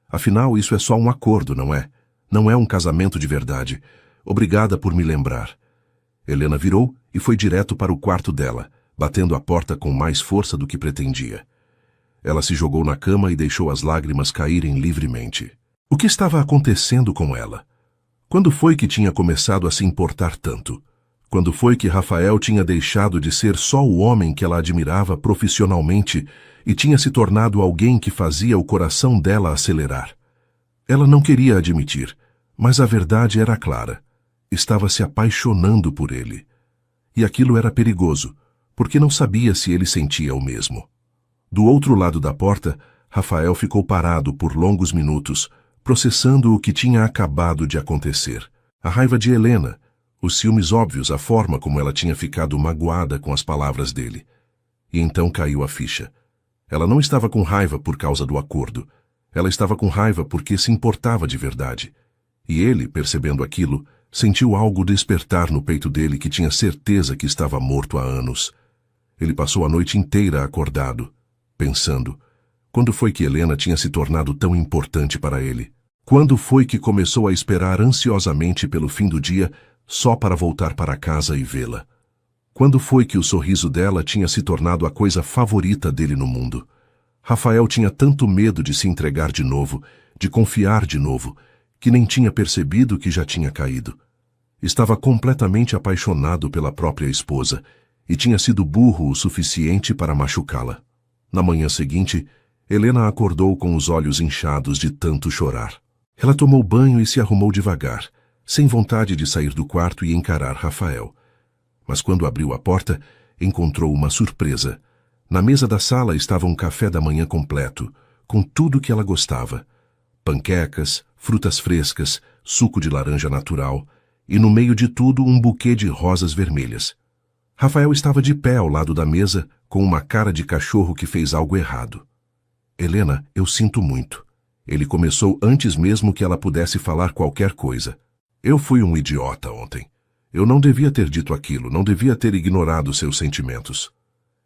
Afinal, isso é só um acordo, não é? Não é um casamento de verdade. Obrigada por me lembrar." Helena virou e foi direto para o quarto dela, batendo a porta com mais força do que pretendia. Ela se jogou na cama e deixou as lágrimas caírem livremente. O que estava acontecendo com ela? Quando foi que tinha começado a se importar tanto? Quando foi que Rafael tinha deixado de ser só o homem que ela admirava profissionalmente e tinha se tornado alguém que fazia o coração dela acelerar? Ela não queria admitir, mas a verdade era clara. Estava se apaixonando por ele. E aquilo era perigoso, porque não sabia se ele sentia o mesmo. Do outro lado da porta, Rafael ficou parado por longos minutos, processando o que tinha acabado de acontecer. A raiva de Helena, os ciúmes óbvios, a forma como ela tinha ficado magoada com as palavras dele. E então caiu a ficha. Ela não estava com raiva por causa do acordo. Ela estava com raiva porque se importava de verdade. E ele, percebendo aquilo, sentiu algo despertar no peito dele que tinha certeza que estava morto há anos. Ele passou a noite inteira acordado, pensando: quando foi que Helena tinha se tornado tão importante para ele? Quando foi que começou a esperar ansiosamente pelo fim do dia só para voltar para casa e vê-la? Quando foi que o sorriso dela tinha se tornado a coisa favorita dele no mundo? Rafael tinha tanto medo de se entregar de novo, de confiar de novo, que nem tinha percebido que já tinha caído. Estava completamente apaixonado pela própria esposa e tinha sido burro o suficiente para machucá-la. Na manhã seguinte, Helena acordou com os olhos inchados de tanto chorar. Ela tomou banho e se arrumou devagar, sem vontade de sair do quarto e encarar Rafael. Mas quando abriu a porta, encontrou uma surpresa. Na mesa da sala estava um café da manhã completo, com tudo que ela gostava. Panquecas, frutas frescas, suco de laranja natural e, no meio de tudo, um buquê de rosas vermelhas. Rafael estava de pé ao lado da mesa, com uma cara de cachorro que fez algo errado. "Helena, eu sinto muito." Ele começou antes mesmo que ela pudesse falar qualquer coisa. "Eu fui um idiota ontem. Eu não devia ter dito aquilo, não devia ter ignorado seus sentimentos."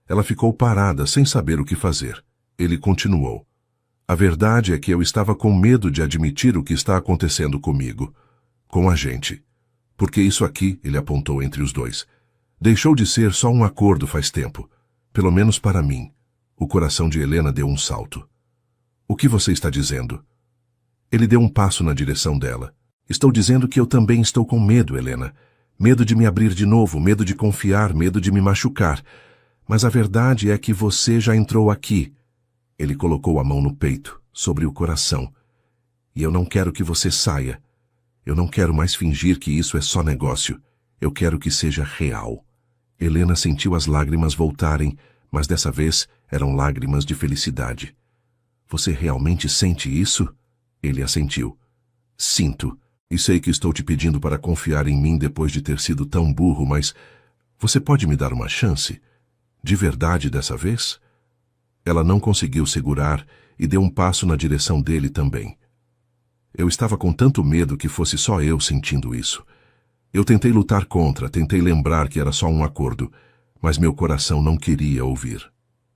Ela ficou parada, sem saber o que fazer. Ele continuou: "A verdade é que eu estava com medo de admitir o que está acontecendo comigo, com a gente. Porque isso aqui," ele apontou entre os dois, "deixou de ser só um acordo faz tempo. Pelo menos para mim." O coração de Helena deu um salto. "O que você está dizendo?" Ele deu um passo na direção dela. Estou dizendo que eu também estou com medo, Helena. Medo de me abrir de novo, medo de confiar, medo de me machucar. Mas a verdade é que você já entrou aqui. Ele colocou a mão no peito, sobre o coração. E eu não quero que você saia. Eu não quero mais fingir que isso é só negócio. Eu quero que seja real. Helena sentiu as lágrimas voltarem, mas dessa vez eram lágrimas de felicidade. Você realmente sente isso? Ele assentiu. Sinto. E sei que estou te pedindo para confiar em mim depois de ter sido tão burro, mas você pode me dar uma chance? De verdade dessa vez? Ela não conseguiu segurar e deu um passo na direção dele também. Eu estava com tanto medo que fosse só eu sentindo isso. Eu tentei lutar contra, tentei lembrar que era só um acordo, mas meu coração não queria ouvir.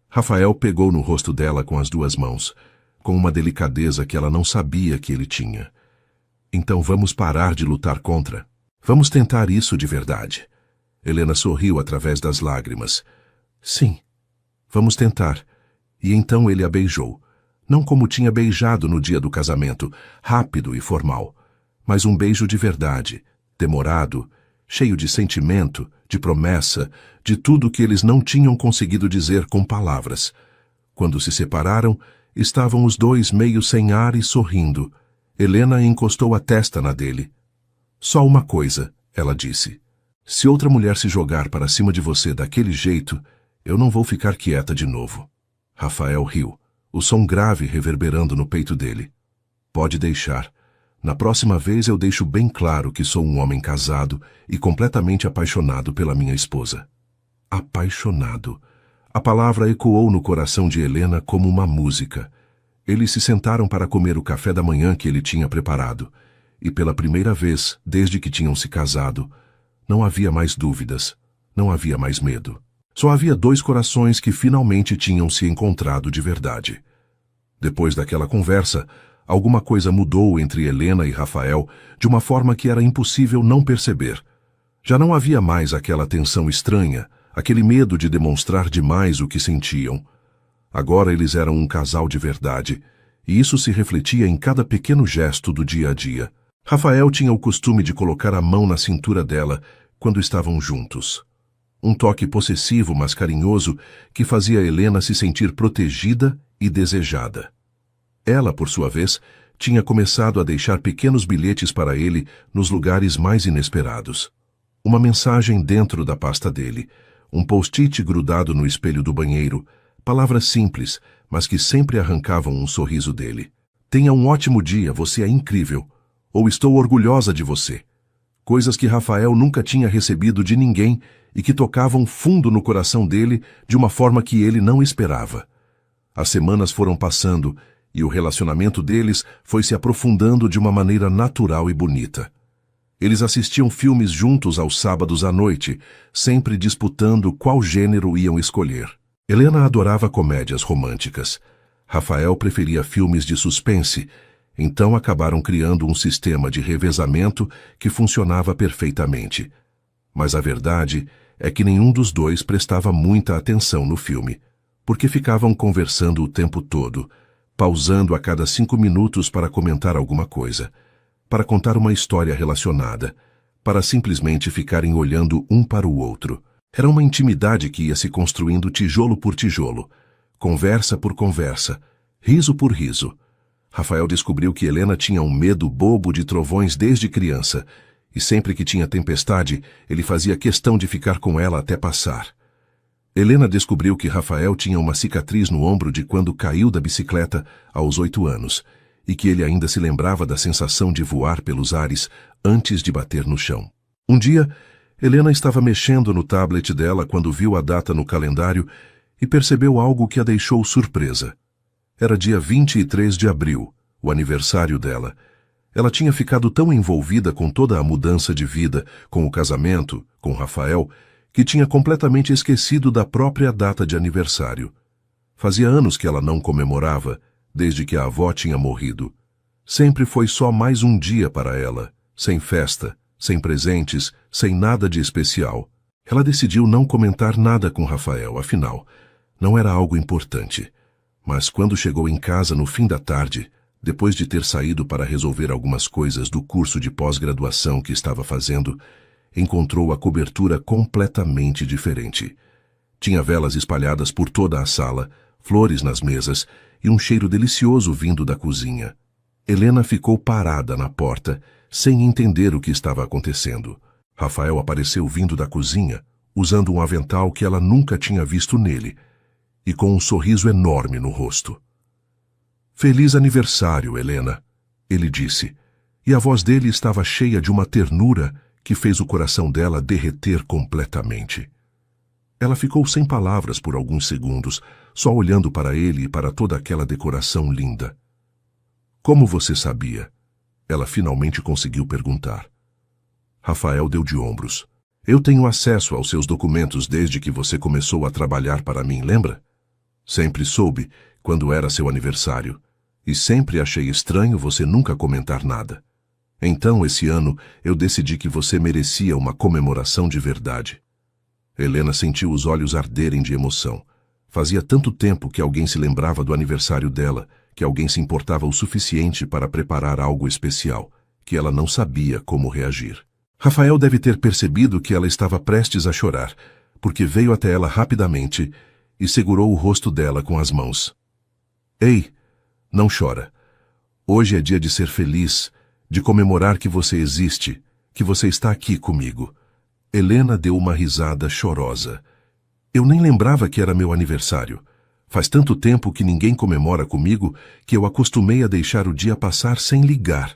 Rafael pegou no rosto dela com as duas mãos, com uma delicadeza que ela não sabia que ele tinha. Então vamos parar de lutar contra. Vamos tentar isso de verdade. Helena sorriu através das lágrimas. Sim, vamos tentar. E então ele a beijou. Não como tinha beijado no dia do casamento, rápido e formal, mas um beijo de verdade, demorado, cheio de sentimento, de promessa, de tudo que eles não tinham conseguido dizer com palavras. Quando se separaram, estavam os dois meio sem ar e sorrindo. Helena encostou a testa na dele. Só uma coisa, ela disse. Se outra mulher se jogar para cima de você daquele jeito, eu não vou ficar quieta de novo. Rafael riu, o som grave reverberando no peito dele. Pode deixar. Na próxima vez eu deixo bem claro que sou um homem casado e completamente apaixonado pela minha esposa. Apaixonado. A palavra ecoou no coração de Helena como uma música. Eles se sentaram para comer o café da manhã que ele tinha preparado, e pela primeira vez, desde que tinham se casado, não havia mais dúvidas, não havia mais medo. Só havia dois corações que finalmente tinham se encontrado de verdade. Depois daquela conversa, alguma coisa mudou entre Helena e Rafael de uma forma que era impossível não perceber. Já não havia mais aquela tensão estranha, aquele medo de demonstrar demais o que sentiam. Agora eles eram um casal de verdade, e isso se refletia em cada pequeno gesto do dia a dia. Rafael tinha o costume de colocar a mão na cintura dela quando estavam juntos. Um toque possessivo, mas carinhoso, que fazia Helena se sentir protegida e desejada. Ela, por sua vez, tinha começado a deixar pequenos bilhetes para ele nos lugares mais inesperados. Uma mensagem dentro da pasta dele, um post-it grudado no espelho do banheiro, palavras simples, mas que sempre arrancavam um sorriso dele. Tenha um ótimo dia, você é incrível. Ou estou orgulhosa de você. Coisas que Rafael nunca tinha recebido de ninguém e que tocavam fundo no coração dele de uma forma que ele não esperava. As semanas foram passando e o relacionamento deles foi se aprofundando de uma maneira natural e bonita. Eles assistiam filmes juntos aos sábados à noite, sempre disputando qual gênero iam escolher. Helena adorava comédias românticas. Rafael preferia filmes de suspense, então acabaram criando um sistema de revezamento que funcionava perfeitamente. Mas a verdade é que nenhum dos dois prestava muita atenção no filme, porque ficavam conversando o tempo todo, pausando a cada 5 minutos para comentar alguma coisa, para contar uma história relacionada, para simplesmente ficarem olhando um para o outro. Era uma intimidade que ia se construindo tijolo por tijolo, conversa por conversa, riso por riso. Rafael descobriu que Helena tinha um medo bobo de trovões desde criança, e sempre que tinha tempestade, ele fazia questão de ficar com ela até passar. Helena descobriu que Rafael tinha uma cicatriz no ombro de quando caiu da bicicleta aos 8 anos, e que ele ainda se lembrava da sensação de voar pelos ares antes de bater no chão. Um dia, Helena estava mexendo no tablet dela quando viu a data no calendário e percebeu algo que a deixou surpresa. Era dia 23 de abril, o aniversário dela. Ela tinha ficado tão envolvida com toda a mudança de vida, com o casamento, com Rafael, que tinha completamente esquecido da própria data de aniversário. Fazia anos que ela não comemorava, desde que a avó tinha morrido. Sempre foi só mais um dia para ela, sem festa, sem presentes, sem nada de especial. Ela decidiu não comentar nada com Rafael, afinal, não era algo importante. Mas quando chegou em casa no fim da tarde, Depois de ter saído para resolver algumas coisas do curso de pós-graduação que estava fazendo, encontrou a cobertura completamente diferente. Tinha velas espalhadas por toda a sala, flores nas mesas e um cheiro delicioso vindo da cozinha. Helena ficou parada na porta, sem entender o que estava acontecendo. Rafael apareceu vindo da cozinha, usando um avental que ela nunca tinha visto nele, e com um sorriso enorme no rosto. "Feliz aniversário, Helena", ele disse, e a voz dele estava cheia de uma ternura que fez o coração dela derreter completamente. Ela ficou sem palavras por alguns segundos, só olhando para ele e para toda aquela decoração linda. "Como você sabia?" Ela finalmente conseguiu perguntar. Rafael deu de ombros. "Eu tenho acesso aos seus documentos desde que você começou a trabalhar para mim, lembra? Sempre soube quando era seu aniversário, e sempre achei estranho você nunca comentar nada. Então, esse ano, eu decidi que você merecia uma comemoração de verdade." Helena sentiu os olhos arderem de emoção. Fazia tanto tempo que alguém se lembrava do aniversário dela, que alguém se importava o suficiente para preparar algo especial, que ela não sabia como reagir. Rafael deve ter percebido que ela estava prestes a chorar, porque veio até ela rapidamente e segurou o rosto dela com as mãos. "Ei, não chora. Hoje é dia de ser feliz, de comemorar que você existe, que você está aqui comigo." Helena deu uma risada chorosa. "Eu nem lembrava que era meu aniversário. Faz tanto tempo que ninguém comemora comigo que eu acostumei a deixar o dia passar sem ligar."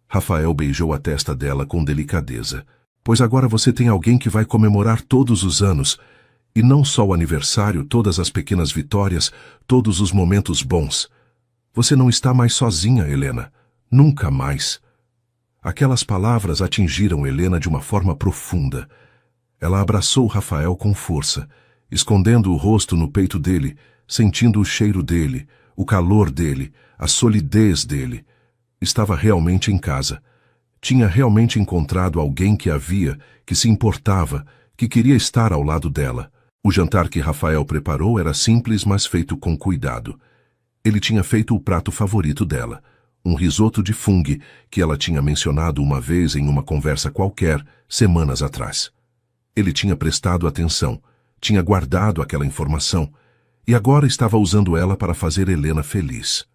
Rafael beijou a testa dela com delicadeza. "Pois agora você tem alguém que vai comemorar todos os anos, e não só o aniversário, todas as pequenas vitórias, todos os momentos bons. Você não está mais sozinha, Helena. Nunca mais." Aquelas palavras atingiram Helena de uma forma profunda. Ela abraçou Rafael com força, escondendo o rosto no peito dele, sentindo o cheiro dele, o calor dele, a solidez dele. Estava realmente em casa. Tinha realmente encontrado alguém que a via, que se importava, que queria estar ao lado dela. O jantar que Rafael preparou era simples, mas feito com cuidado. Ele tinha feito o prato favorito dela, um risoto de fungo que ela tinha mencionado uma vez em uma conversa qualquer, semanas atrás. Ele tinha prestado atenção, tinha guardado aquela informação, e agora estava usando ela para fazer Helena feliz.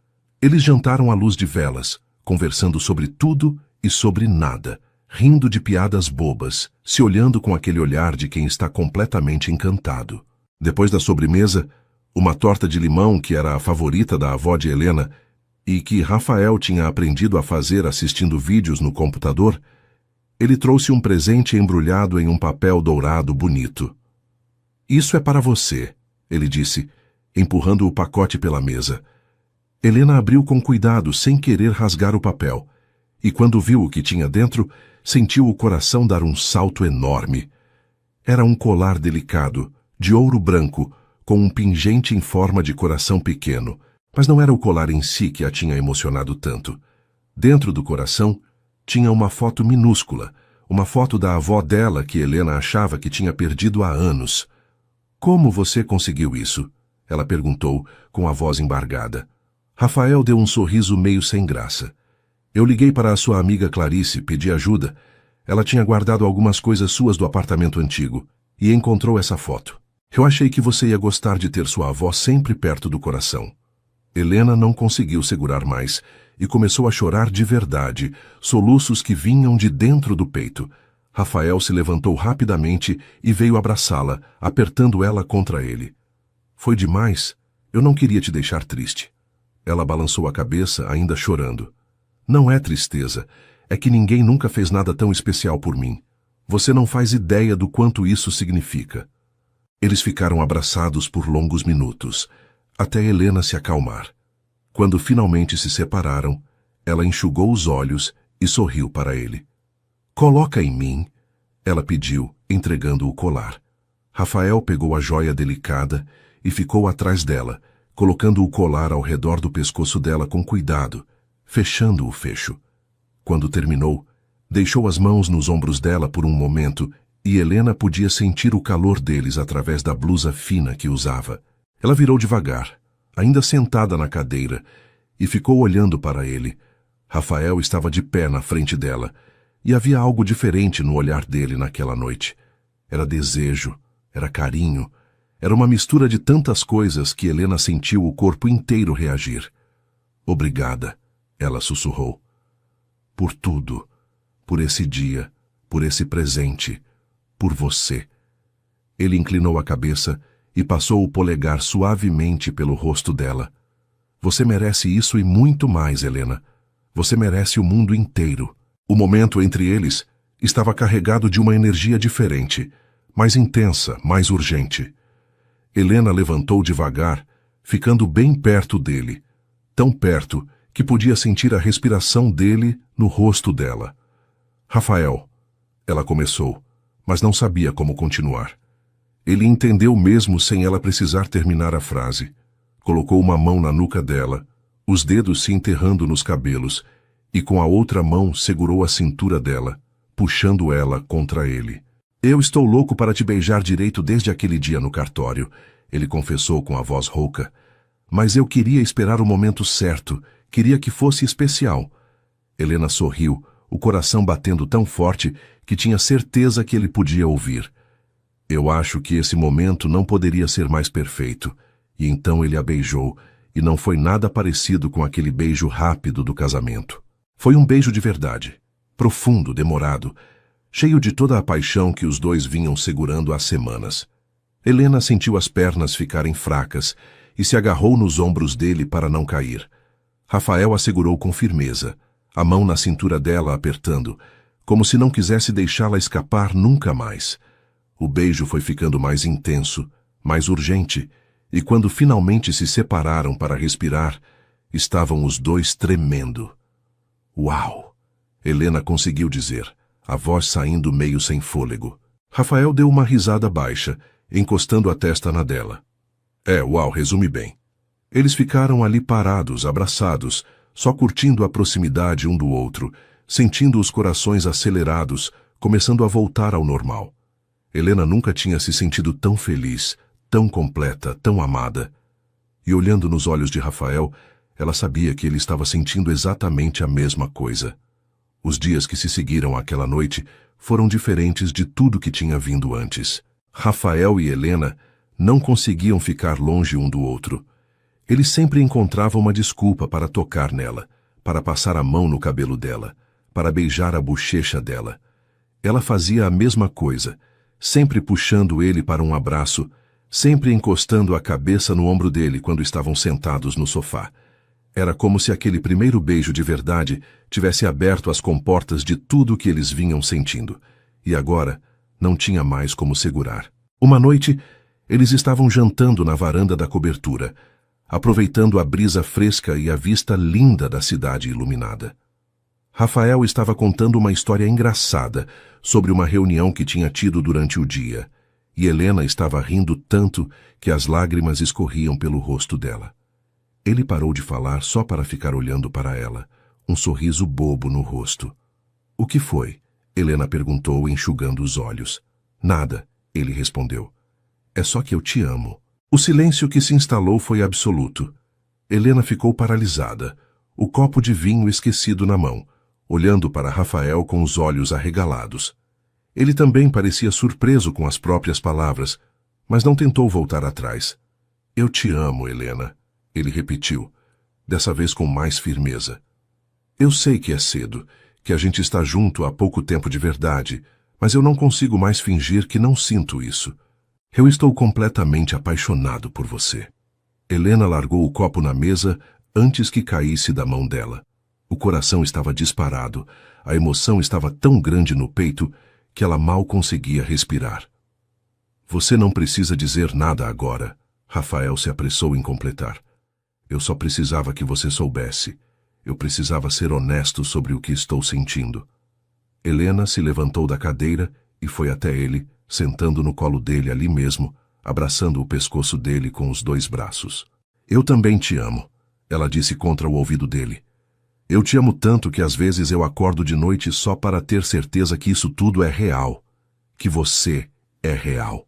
Eles jantaram à luz de velas, conversando sobre tudo e sobre nada, rindo de piadas bobas, se olhando com aquele olhar de quem está completamente encantado. Depois da sobremesa, uma torta de limão que era a favorita da avó de Helena e que Rafael tinha aprendido a fazer assistindo vídeos no computador, ele trouxe um presente embrulhado em um papel dourado bonito. "Isso é para você", ele disse, empurrando o pacote pela mesa. Helena abriu com cuidado, sem querer rasgar o papel, e quando viu o que tinha dentro, sentiu o coração dar um salto enorme. Era um colar delicado, de ouro branco, com um pingente em forma de coração pequeno, mas não era o colar em si que a tinha emocionado tanto. Dentro do coração, tinha uma foto minúscula, uma foto da avó dela que Helena achava que tinha perdido há anos. "Como você conseguiu isso?" ela perguntou, com a voz embargada. Rafael deu um sorriso meio sem graça. "Eu liguei para a sua amiga Clarice, pedi ajuda. Ela tinha guardado algumas coisas suas do apartamento antigo e encontrou essa foto. Eu achei que você ia gostar de ter sua avó sempre perto do coração." Helena não conseguiu segurar mais e começou a chorar de verdade, soluços que vinham de dentro do peito. Rafael se levantou rapidamente e veio abraçá-la, apertando ela contra ele. "Foi demais. Eu não queria te deixar triste." Ela balançou a cabeça, ainda chorando. "Não é tristeza. É que ninguém nunca fez nada tão especial por mim. Você não faz ideia do quanto isso significa." Eles ficaram abraçados por longos minutos, até Helena se acalmar. Quando finalmente se separaram, ela enxugou os olhos e sorriu para ele. "Coloca em mim", ela pediu, entregando o colar. Rafael pegou a joia delicada e ficou atrás dela, colocando o colar ao redor do pescoço dela com cuidado, fechando o fecho. Quando terminou, deixou as mãos nos ombros dela por um momento e Helena podia sentir o calor deles através da blusa fina que usava. Ela virou devagar, ainda sentada na cadeira, e ficou olhando para ele. Rafael estava de pé na frente dela, e havia algo diferente no olhar dele naquela noite. Era desejo, era carinho, era uma mistura de tantas coisas que Helena sentiu o corpo inteiro reagir. Obrigada, ela sussurrou. Por tudo, por esse dia, por esse presente, por você. Ele inclinou a cabeça e passou o polegar suavemente pelo rosto dela. Você merece isso e muito mais, Helena. Você merece o mundo inteiro. O momento entre eles estava carregado de uma energia diferente, mais intensa, mais urgente. Helena levantou devagar, ficando bem perto dele, tão perto que podia sentir a respiração dele no rosto dela. Rafael, ela começou, mas não sabia como continuar. Ele entendeu mesmo sem ela precisar terminar a frase. Colocou uma mão na nuca dela, os dedos se enterrando nos cabelos, e com a outra mão segurou a cintura dela, puxando ela contra ele. Eu estou louco para te beijar direito desde aquele dia no cartório, ele confessou com a voz rouca. Mas eu queria esperar o momento certo, queria que fosse especial. Helena sorriu, o coração batendo tão forte que tinha certeza que ele podia ouvir. Eu acho que esse momento não poderia ser mais perfeito. E então ele a beijou, e não foi nada parecido com aquele beijo rápido do casamento. Foi um beijo de verdade, profundo, demorado, cheio de toda a paixão que os dois vinham segurando há semanas. Helena sentiu as pernas ficarem fracas e se agarrou nos ombros dele para não cair. Rafael a segurou com firmeza, a mão na cintura dela apertando, como se não quisesse deixá-la escapar nunca mais. O beijo foi ficando mais intenso, mais urgente, e quando finalmente se separaram para respirar, estavam os dois tremendo. Uau! Helena conseguiu dizer, a voz saindo meio sem fôlego. Rafael deu uma risada baixa, encostando a testa na dela. Uau, resume bem. Eles ficaram ali parados, abraçados, só curtindo a proximidade um do outro, sentindo os corações acelerados, começando a voltar ao normal. Helena nunca tinha se sentido tão feliz, tão completa, tão amada. E olhando nos olhos de Rafael, ela sabia que ele estava sentindo exatamente a mesma coisa. Os dias que se seguiram àquela noite foram diferentes de tudo que tinha vindo antes. Rafael e Helena não conseguiam ficar longe um do outro. Eles sempre encontravam uma desculpa para tocar nela, para passar a mão no cabelo dela, para beijar a bochecha dela. Ela fazia a mesma coisa, sempre puxando ele para um abraço, sempre encostando a cabeça no ombro dele quando estavam sentados no sofá. Era como se aquele primeiro beijo de verdade tivesse aberto as comportas de tudo o que eles vinham sentindo. E agora, não tinha mais como segurar. Uma noite, eles estavam jantando na varanda da cobertura, aproveitando a brisa fresca e a vista linda da cidade iluminada. Rafael estava contando uma história engraçada sobre uma reunião que tinha tido durante o dia, e Helena estava rindo tanto que as lágrimas escorriam pelo rosto dela. Ele parou de falar só para ficar olhando para ela, um sorriso bobo no rosto. — O que foi? Helena perguntou, enxugando os olhos. — Nada, ele respondeu. — É só que eu te amo. O silêncio que se instalou foi absoluto. Helena ficou paralisada, o copo de vinho esquecido na mão, olhando para Rafael com os olhos arregalados. Ele também parecia surpreso com as próprias palavras, mas não tentou voltar atrás. — Eu te amo, Helena. Ele repetiu, dessa vez com mais firmeza. Eu sei que é cedo, que a gente está junto há pouco tempo de verdade, mas eu não consigo mais fingir que não sinto isso. Eu estou completamente apaixonado por você. Helena largou o copo na mesa antes que caísse da mão dela. O coração estava disparado, a emoção estava tão grande no peito que ela mal conseguia respirar. Você não precisa dizer nada agora, Rafael se apressou em completar. Eu só precisava que você soubesse. Eu precisava ser honesto sobre o que estou sentindo. Helena se levantou da cadeira e foi até ele, sentando no colo dele ali mesmo, abraçando o pescoço dele com os dois braços. Eu também te amo, ela disse contra o ouvido dele. Eu te amo tanto que às vezes eu acordo de noite só para ter certeza que isso tudo é real, que você é real.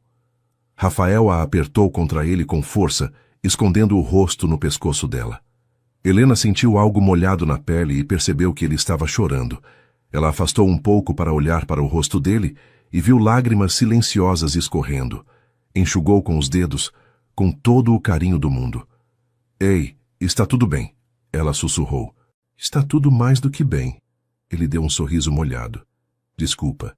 Rafael a apertou contra ele com força, escondendo o rosto no pescoço dela. Helena sentiu algo molhado na pele e percebeu que ele estava chorando. Ela afastou um pouco para olhar para o rosto dele e viu lágrimas silenciosas escorrendo. Enxugou com os dedos, com todo o carinho do mundo. Ei, está tudo bem, ela sussurrou. Está tudo mais do que bem. Ele deu um sorriso molhado. Desculpa.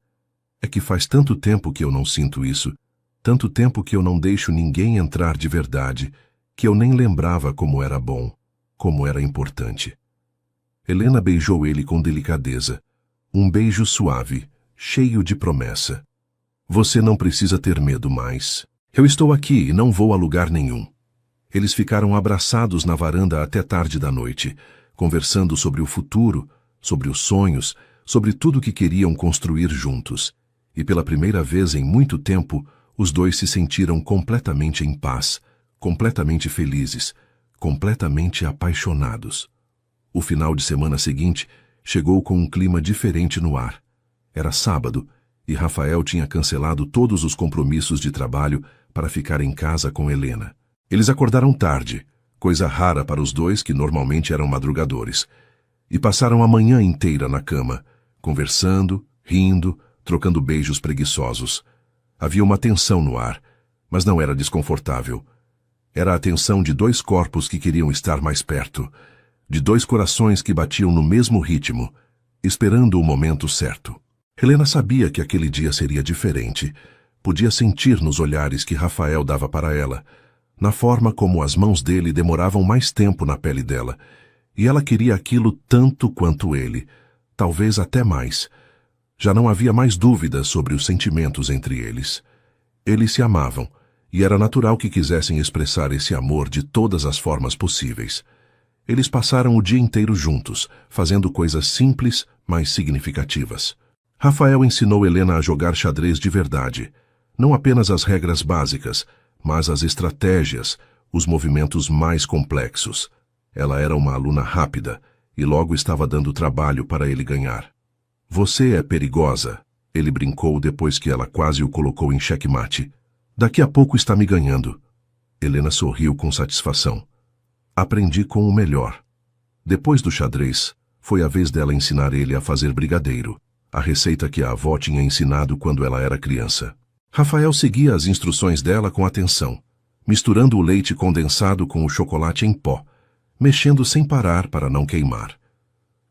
É que faz tanto tempo que eu não sinto isso, tanto tempo que eu não deixo ninguém entrar de verdade, que eu nem lembrava como era bom, como era importante. Helena beijou ele com delicadeza. Um beijo suave, cheio de promessa. Você não precisa ter medo mais. Eu estou aqui e não vou a lugar nenhum. Eles ficaram abraçados na varanda até tarde da noite, conversando sobre o futuro, sobre os sonhos, sobre tudo que queriam construir juntos. E pela primeira vez em muito tempo, os dois se sentiram completamente em paz, completamente felizes, completamente apaixonados. O final de semana seguinte chegou com um clima diferente no ar. Era sábado, e Rafael tinha cancelado todos os compromissos de trabalho para ficar em casa com Helena. Eles acordaram tarde, coisa rara para os dois que normalmente eram madrugadores, e passaram a manhã inteira na cama, conversando, rindo, trocando beijos preguiçosos. Havia uma tensão no ar, mas não era desconfortável. Era a tensão de dois corpos que queriam estar mais perto, de dois corações que batiam no mesmo ritmo, esperando o momento certo. Helena sabia que aquele dia seria diferente. Podia sentir nos olhares que Rafael dava para ela, na forma como as mãos dele demoravam mais tempo na pele dela, e ela queria aquilo tanto quanto ele, talvez até mais. Já não havia mais dúvidas sobre os sentimentos entre eles. Eles se amavam, e era natural que quisessem expressar esse amor de todas as formas possíveis. Eles passaram o dia inteiro juntos, fazendo coisas simples, mas significativas. Rafael ensinou Helena a jogar xadrez de verdade, não apenas as regras básicas, mas as estratégias, os movimentos mais complexos. Ela era uma aluna rápida, e logo estava dando trabalho para ele ganhar. Você é perigosa, ele brincou depois que ela quase o colocou em xeque-mate. Daqui a pouco está me ganhando. Helena sorriu com satisfação. Aprendi com o melhor. Depois do xadrez, foi a vez dela ensinar ele a fazer brigadeiro, a receita que a avó tinha ensinado quando ela era criança. Rafael seguia as instruções dela com atenção, misturando o leite condensado com o chocolate em pó, mexendo sem parar para não queimar.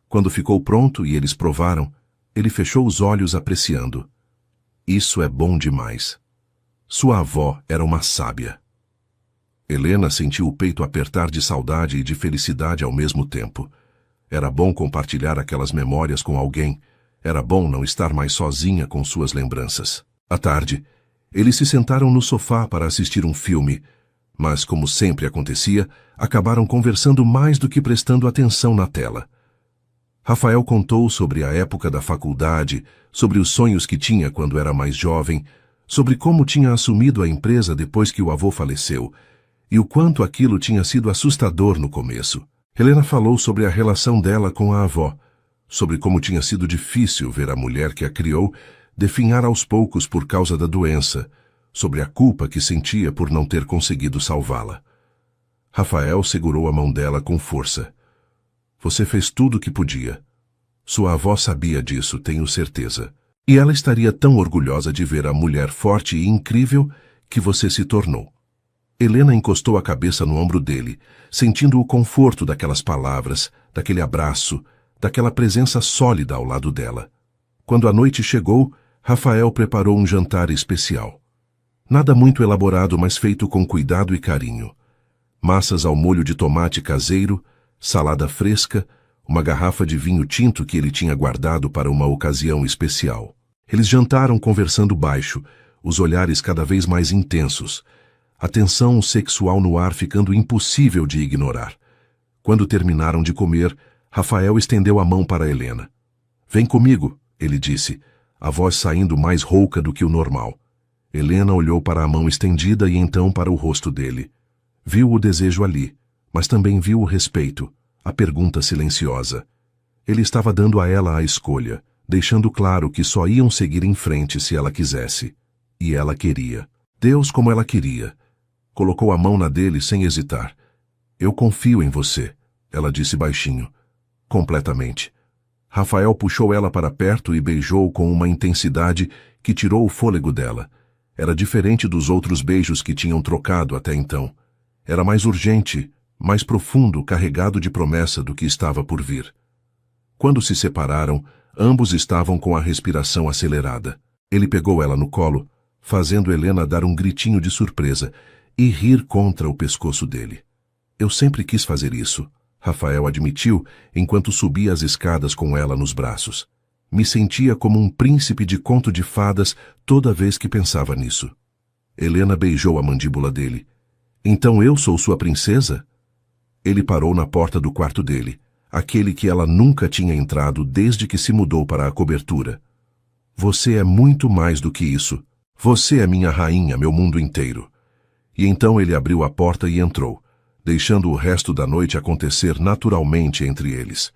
Quando ficou pronto e eles provaram, ele fechou os olhos apreciando. Isso é bom demais. Sua avó era uma sábia. Helena sentiu o peito apertar de saudade e de felicidade ao mesmo tempo. Era bom compartilhar aquelas memórias com alguém. Era bom não estar mais sozinha com suas lembranças. À tarde, eles se sentaram no sofá para assistir um filme, mas, como sempre acontecia, acabaram conversando mais do que prestando atenção na tela. Rafael contou sobre a época da faculdade, sobre os sonhos que tinha quando era mais jovem, sobre como tinha assumido a empresa depois que o avô faleceu, e o quanto aquilo tinha sido assustador no começo. Helena falou sobre a relação dela com a avó, sobre como tinha sido difícil ver a mulher que a criou definhar aos poucos por causa da doença, sobre a culpa que sentia por não ter conseguido salvá-la. Rafael segurou a mão dela com força. Você fez tudo o que podia. Sua avó sabia disso, tenho certeza. E ela estaria tão orgulhosa de ver a mulher forte e incrível que você se tornou. Helena encostou a cabeça no ombro dele, sentindo o conforto daquelas palavras, daquele abraço, daquela presença sólida ao lado dela. Quando a noite chegou, Rafael preparou um jantar especial. Nada muito elaborado, mas feito com cuidado e carinho. Massas ao molho de tomate caseiro, salada fresca, uma garrafa de vinho tinto que ele tinha guardado para uma ocasião especial. Eles jantaram conversando baixo, os olhares cada vez mais intensos, a tensão sexual no ar ficando impossível de ignorar. Quando terminaram de comer, Rafael estendeu a mão para Helena. Vem comigo, ele disse, a voz saindo mais rouca do que o normal. Helena olhou para a mão estendida e então para o rosto dele. Viu o desejo ali, mas também viu o respeito, a pergunta silenciosa. Ele estava dando a ela a escolha, deixando claro que só iam seguir em frente se ela quisesse. E ela queria. Deus como ela queria. Colocou a mão na dele sem hesitar. Eu confio em você, ela disse baixinho. Completamente. Rafael puxou ela para perto e beijou com uma intensidade que tirou o fôlego dela. Era diferente dos outros beijos que tinham trocado até então. Era mais urgente, mais profundo, carregado de promessa do que estava por vir. Quando se separaram, ambos estavam com a respiração acelerada. Ele pegou ela no colo, fazendo Helena dar um gritinho de surpresa e rir contra o pescoço dele. Eu sempre quis fazer isso, Rafael admitiu enquanto subia as escadas com ela nos braços. Me sentia como um príncipe de conto de fadas toda vez que pensava nisso. Helena beijou a mandíbula dele. Então eu sou sua princesa? Ele parou na porta do quarto dele, aquele que ela nunca tinha entrado desde que se mudou para a cobertura. Você é muito mais do que isso. Você é minha rainha, meu mundo inteiro. E então ele abriu a porta e entrou, deixando o resto da noite acontecer naturalmente entre eles.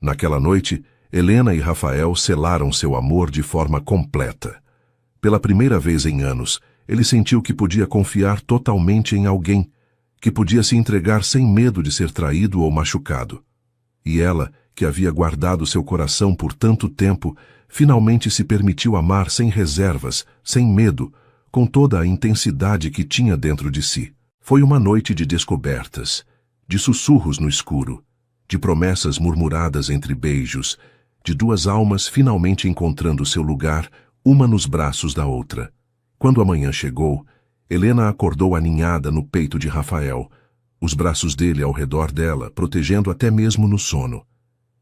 Naquela noite, Helena e Rafael selaram seu amor de forma completa. Pela primeira vez em anos, ele sentiu que podia confiar totalmente em alguém, que podia se entregar sem medo de ser traído ou machucado. E ela, que havia guardado seu coração por tanto tempo, finalmente se permitiu amar sem reservas, sem medo, com toda a intensidade que tinha dentro de si. Foi uma noite de descobertas, de sussurros no escuro, de promessas murmuradas entre beijos, de duas almas finalmente encontrando seu lugar, uma nos braços da outra. Quando a manhã chegou, Helena acordou aninhada no peito de Rafael, os braços dele ao redor dela, protegendo até mesmo no sono.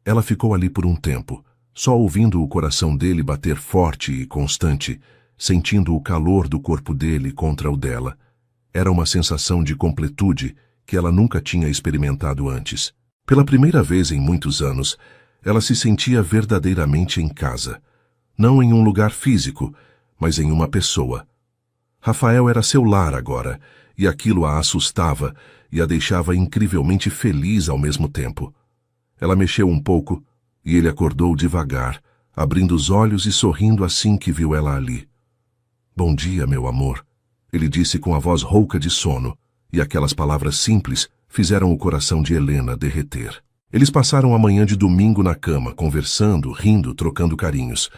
Ela ficou ali por um tempo, só ouvindo o coração dele bater forte e constante, sentindo o calor do corpo dele contra o dela. Era uma sensação de completude que ela nunca tinha experimentado antes. Pela primeira vez em muitos anos, ela se sentia verdadeiramente em casa. Não em um lugar físico, mas em uma pessoa. Rafael era seu lar agora, e aquilo a assustava e a deixava incrivelmente feliz ao mesmo tempo. Ela mexeu um pouco, e ele acordou devagar, abrindo os olhos e sorrindo assim que viu ela ali. Bom dia, meu amor, ele disse com a voz rouca de sono, e aquelas palavras simples fizeram o coração de Helena derreter. Eles passaram a manhã de domingo na cama, conversando, rindo, trocando carinhos.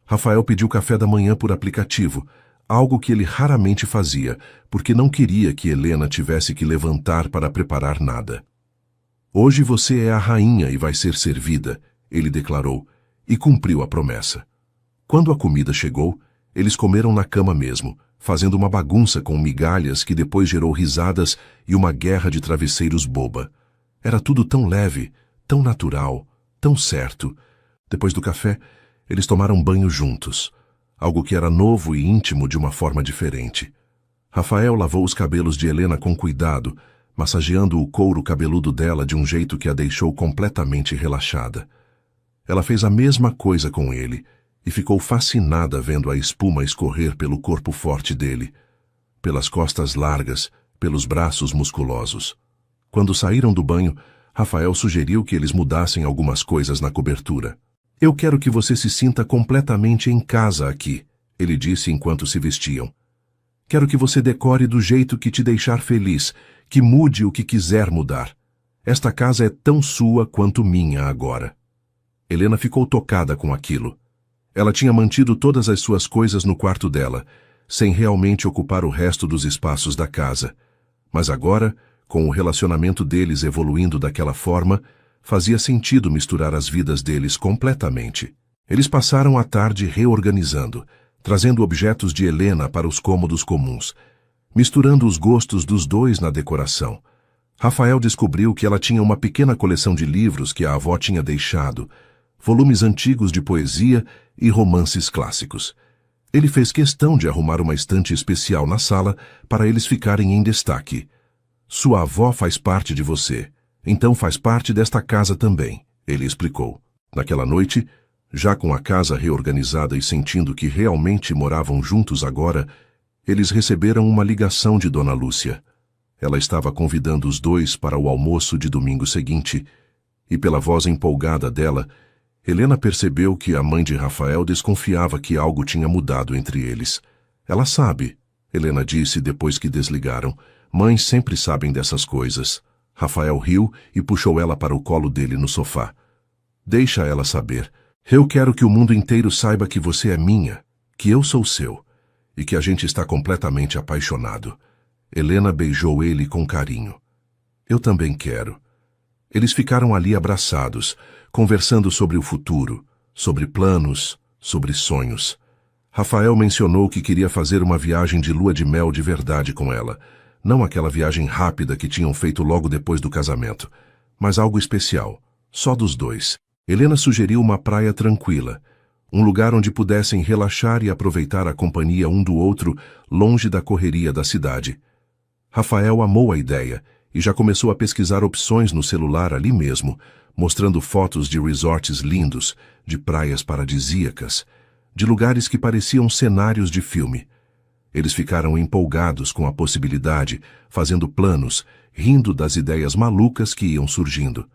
Rafael pediu café da manhã por aplicativo, algo que ele raramente fazia, porque não queria que Helena tivesse que levantar para preparar nada. Hoje você é a rainha e vai ser servida, ele declarou, e cumpriu a promessa. Quando a comida chegou, eles comeram na cama mesmo, fazendo uma bagunça com migalhas que depois gerou risadas e uma guerra de travesseiros boba. Era tudo tão leve, tão natural, tão certo. Depois do café, eles tomaram banho juntos, algo que era novo e íntimo de uma forma diferente. Rafael lavou os cabelos de Helena com cuidado, massageando o couro cabeludo dela de um jeito que a deixou completamente relaxada. Ela fez a mesma coisa com ele e ficou fascinada vendo a espuma escorrer pelo corpo forte dele, pelas costas largas, pelos braços musculosos. Quando saíram do banho, Rafael sugeriu que eles mudassem algumas coisas na cobertura. Eu quero que você se sinta completamente em casa aqui, ele disse enquanto se vestiam. Quero que você decore do jeito que te deixar feliz, que mude o que quiser mudar. Esta casa é tão sua quanto minha agora. Helena ficou tocada com aquilo. Ela tinha mantido todas as suas coisas no quarto dela, sem realmente ocupar o resto dos espaços da casa. Mas agora, com o relacionamento deles evoluindo daquela forma, fazia sentido misturar as vidas deles completamente. Eles passaram a tarde reorganizando, trazendo objetos de Helena para os cômodos comuns, misturando os gostos dos dois na decoração. Rafael descobriu que ela tinha uma pequena coleção de livros que a avó tinha deixado, volumes antigos de poesia e romances clássicos. Ele fez questão de arrumar uma estante especial na sala para eles ficarem em destaque. Sua avó faz parte de você, então faz parte desta casa também, ele explicou. Naquela noite, já com a casa reorganizada e sentindo que realmente moravam juntos agora, eles receberam uma ligação de Dona Lúcia. Ela estava convidando os dois para o almoço de domingo seguinte, e pela voz empolgada dela, Helena percebeu que a mãe de Rafael desconfiava que algo tinha mudado entre eles. Ela sabe, Helena disse depois que desligaram. Mães sempre sabem dessas coisas. Rafael riu e puxou ela para o colo dele no sofá. Deixa ela saber. Eu quero que o mundo inteiro saiba que você é minha, que eu sou seu, e que a gente está completamente apaixonado. Helena beijou ele com carinho. Eu também quero. Eles ficaram ali abraçados, conversando sobre o futuro, sobre planos, sobre sonhos. Rafael mencionou que queria fazer uma viagem de lua de mel de verdade com ela, não aquela viagem rápida que tinham feito logo depois do casamento, mas algo especial, só dos dois. Helena sugeriu uma praia tranquila, um lugar onde pudessem relaxar e aproveitar a companhia um do outro, longe da correria da cidade. Rafael amou a ideia e já começou a pesquisar opções no celular ali mesmo, mostrando fotos de resorts lindos, de praias paradisíacas, de lugares que pareciam cenários de filme. Eles ficaram empolgados com a possibilidade, fazendo planos, rindo das ideias malucas que iam surgindo.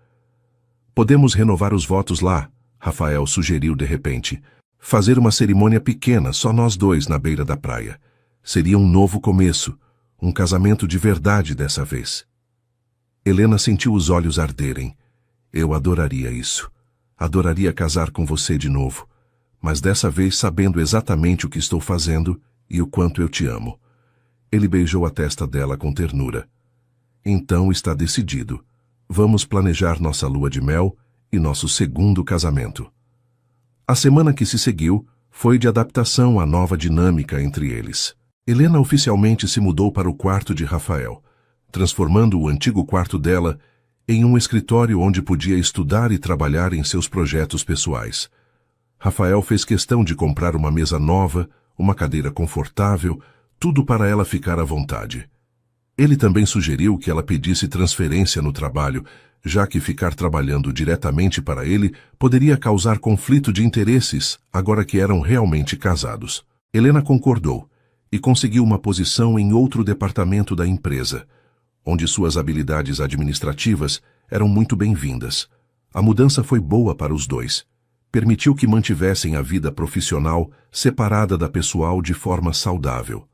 Podemos renovar os votos lá, Rafael sugeriu de repente. Fazer uma cerimônia pequena, só nós dois na beira da praia. Seria um novo começo, um casamento de verdade dessa vez. Helena sentiu os olhos arderem. Eu adoraria isso. Adoraria casar com você de novo, mas dessa vez sabendo exatamente o que estou fazendo e o quanto eu te amo. Ele beijou a testa dela com ternura. Então está decidido. Vamos planejar nossa lua de mel e nosso segundo casamento. A semana que se seguiu foi de adaptação à nova dinâmica entre eles. Helena oficialmente se mudou para o quarto de Rafael, transformando o antigo quarto dela em um escritório onde podia estudar e trabalhar em seus projetos pessoais. Rafael fez questão de comprar uma mesa nova, uma cadeira confortável, tudo para ela ficar à vontade. Ele também sugeriu que ela pedisse transferência no trabalho, já que ficar trabalhando diretamente para ele poderia causar conflito de interesses, agora que eram realmente casados. Helena concordou e conseguiu uma posição em outro departamento da empresa, onde suas habilidades administrativas eram muito bem-vindas. A mudança foi boa para os dois. Permitiu que mantivessem a vida profissional separada da pessoal de forma saudável.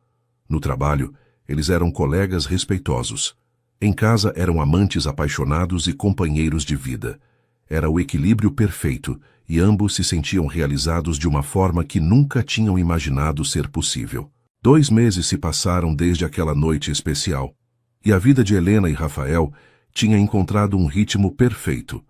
No trabalho, eles eram colegas respeitosos. Em casa eram amantes apaixonados e companheiros de vida. Era o equilíbrio perfeito e ambos se sentiam realizados de uma forma que nunca tinham imaginado ser possível. 2 meses se passaram desde aquela noite especial, e a vida de Helena e Rafael tinha encontrado um ritmo perfeito.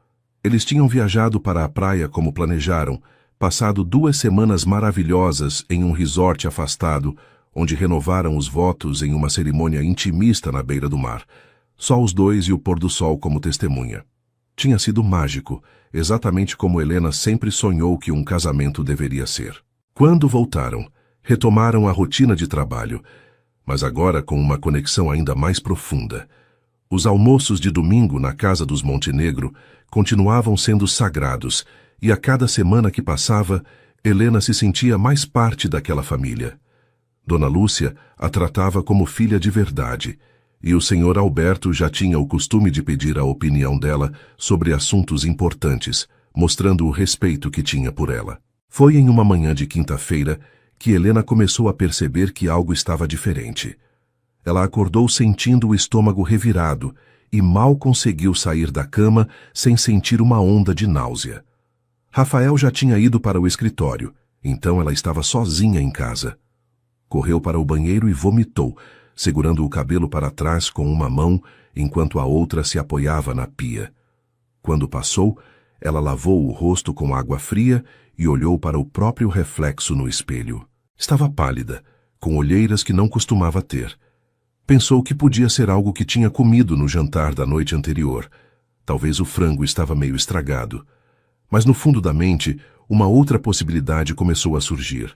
Eles tinham viajado para a praia como planejaram, passado 2 semanas maravilhosas em um resort afastado, onde renovaram os votos em uma cerimônia intimista na beira do mar, só os dois e o pôr do sol como testemunha. Tinha sido mágico, exatamente como Helena sempre sonhou que um casamento deveria ser. Quando voltaram, retomaram a rotina de trabalho, mas agora com uma conexão ainda mais profunda. Os almoços de domingo na casa dos Montenegro continuavam sendo sagrados, e a cada semana que passava, Helena se sentia mais parte daquela família. Dona Lúcia a tratava como filha de verdade, e o senhor Alberto já tinha o costume de pedir a opinião dela sobre assuntos importantes, mostrando o respeito que tinha por ela. Foi em uma manhã de quinta-feira que Helena começou a perceber que algo estava diferente. Ela acordou sentindo o estômago revirado e mal conseguiu sair da cama sem sentir uma onda de náusea. Rafael já tinha ido para o escritório, então ela estava sozinha em casa. Correu para o banheiro e vomitou, segurando o cabelo para trás com uma mão, enquanto a outra se apoiava na pia. Quando passou, ela lavou o rosto com água fria e olhou para o próprio reflexo no espelho. Estava pálida, com olheiras que não costumava ter. Pensou que podia ser algo que tinha comido no jantar da noite anterior. Talvez o frango estava meio estragado. Mas no fundo da mente, uma outra possibilidade começou a surgir.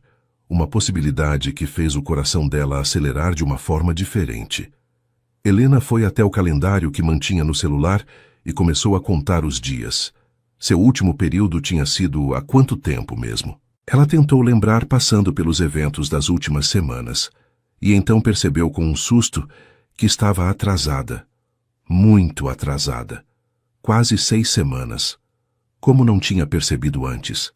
Uma possibilidade que fez o coração dela acelerar de uma forma diferente. Helena foi até o calendário que mantinha no celular e começou a contar os dias. Seu último período tinha sido há quanto tempo mesmo? Ela tentou lembrar passando pelos eventos das últimas semanas, e então percebeu com um susto que estava atrasada. Muito atrasada. Quase 6 semanas. Como não tinha percebido antes?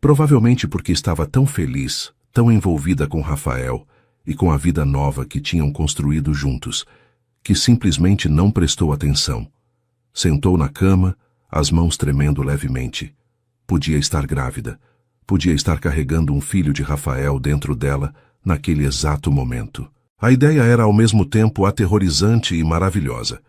Provavelmente porque estava tão feliz, tão envolvida com Rafael e com a vida nova que tinham construído juntos, que simplesmente não prestou atenção. Sentou na cama, as mãos tremendo levemente. Podia estar grávida. Podia estar carregando um filho de Rafael dentro dela naquele exato momento. A ideia era ao mesmo tempo aterrorizante e maravilhosa.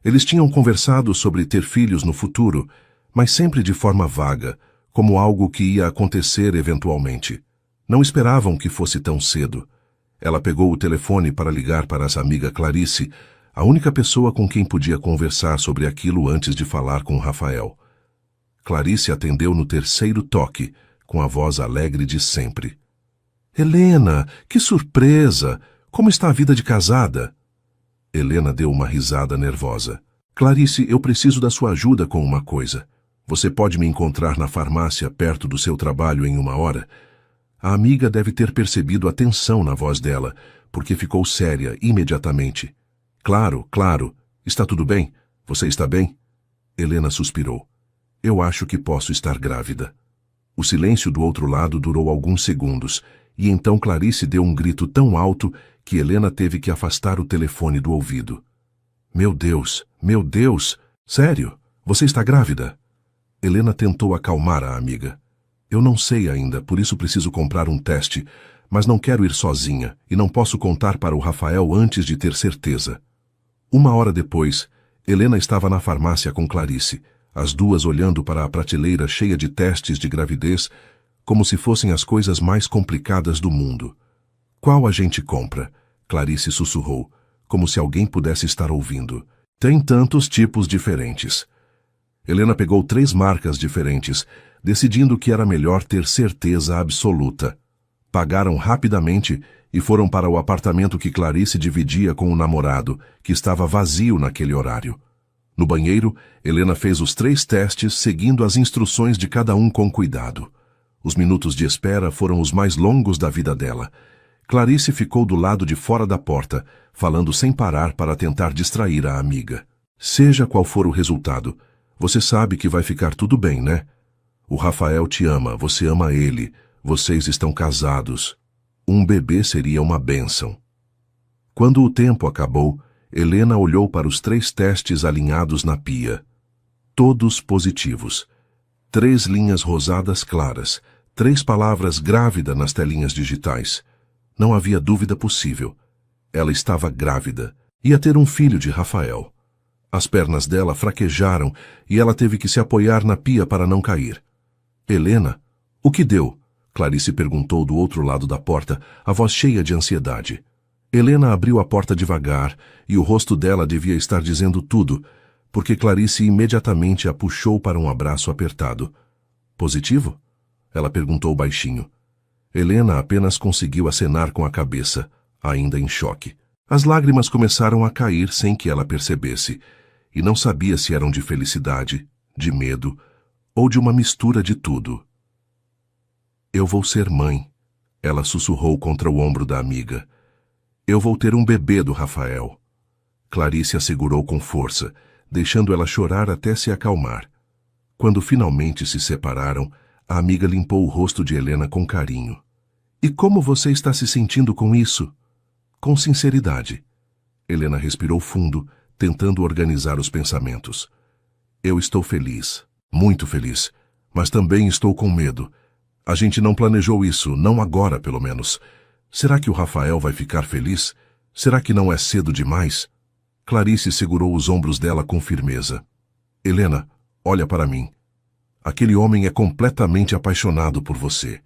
Eles tinham conversado sobre ter filhos no futuro, mas sempre de forma vaga, como algo que ia acontecer eventualmente. Não esperavam que fosse tão cedo. Ela pegou o telefone para ligar para essa amiga Clarice, a única pessoa com quem podia conversar sobre aquilo antes de falar com Rafael. Clarice atendeu no terceiro toque, com a voz alegre de sempre. Helena, que surpresa! Como está a vida de casada? Helena deu uma risada nervosa. Clarice, eu preciso da sua ajuda com uma coisa. Você pode me encontrar na farmácia perto do seu trabalho em 1 hora? A amiga deve ter percebido a tensão na voz dela, porque ficou séria imediatamente. Claro, claro. Está tudo bem? Você está bem? Helena suspirou. Eu acho que posso estar grávida. O silêncio do outro lado durou alguns segundos, e então Clarice deu um grito tão alto que Helena teve que afastar o telefone do ouvido. Meu Deus, sério? Você está grávida? Helena tentou acalmar a amiga. Eu não sei ainda, por isso preciso comprar um teste, mas não quero ir sozinha e não posso contar para o Rafael antes de ter certeza. 1 hora depois, Helena estava na farmácia com Clarice, as duas olhando para a prateleira cheia de testes de gravidez, como se fossem as coisas mais complicadas do mundo. Qual a gente compra? Clarice sussurrou, como se alguém pudesse estar ouvindo. Tem tantos tipos diferentes. Helena pegou 3 marcas diferentes, decidindo que era melhor ter certeza absoluta. Pagaram rapidamente e foram para o apartamento que Clarice dividia com o namorado, que estava vazio naquele horário. No banheiro, Helena fez os 3 testes seguindo as instruções de cada um com cuidado. Os minutos de espera foram os mais longos da vida dela. Clarice ficou do lado de fora da porta, falando sem parar para tentar distrair a amiga. Seja qual for o resultado, você sabe que vai ficar tudo bem, né? O Rafael te ama, você ama ele, vocês estão casados. Um bebê seria uma bênção. Quando o tempo acabou, Helena olhou para os 3 testes alinhados na pia. Todos positivos. 3 linhas rosadas claras, 3 palavras grávida nas telinhas digitais. Não havia dúvida possível. Ela estava grávida. Ia ter um filho de Rafael. As pernas dela fraquejaram e ela teve que se apoiar na pia para não cair. Helena, o que deu? Clarice perguntou do outro lado da porta, a voz cheia de ansiedade. Helena abriu a porta devagar e o rosto dela devia estar dizendo tudo, porque Clarice imediatamente a puxou para um abraço apertado. Positivo? Ela perguntou baixinho. Helena apenas conseguiu acenar com a cabeça, ainda em choque. As lágrimas começaram a cair sem que ela percebesse, e não sabia se eram de felicidade, de medo ou de uma mistura de tudo. Eu vou ser mãe, ela sussurrou contra o ombro da amiga. Eu vou ter um bebê do Rafael. Clarice a segurou com força, deixando ela chorar até se acalmar. Quando finalmente se separaram, a amiga limpou o rosto de Helena com carinho. E como você está se sentindo com isso? Com sinceridade. Helena respirou fundo, tentando organizar os pensamentos. Eu estou feliz, muito feliz, mas também estou com medo. A gente não planejou isso, não agora pelo menos. Será que o Rafael vai ficar feliz? Será que não é cedo demais? Clarice segurou os ombros dela com firmeza. Helena, olha para mim. Aquele homem é completamente apaixonado por você.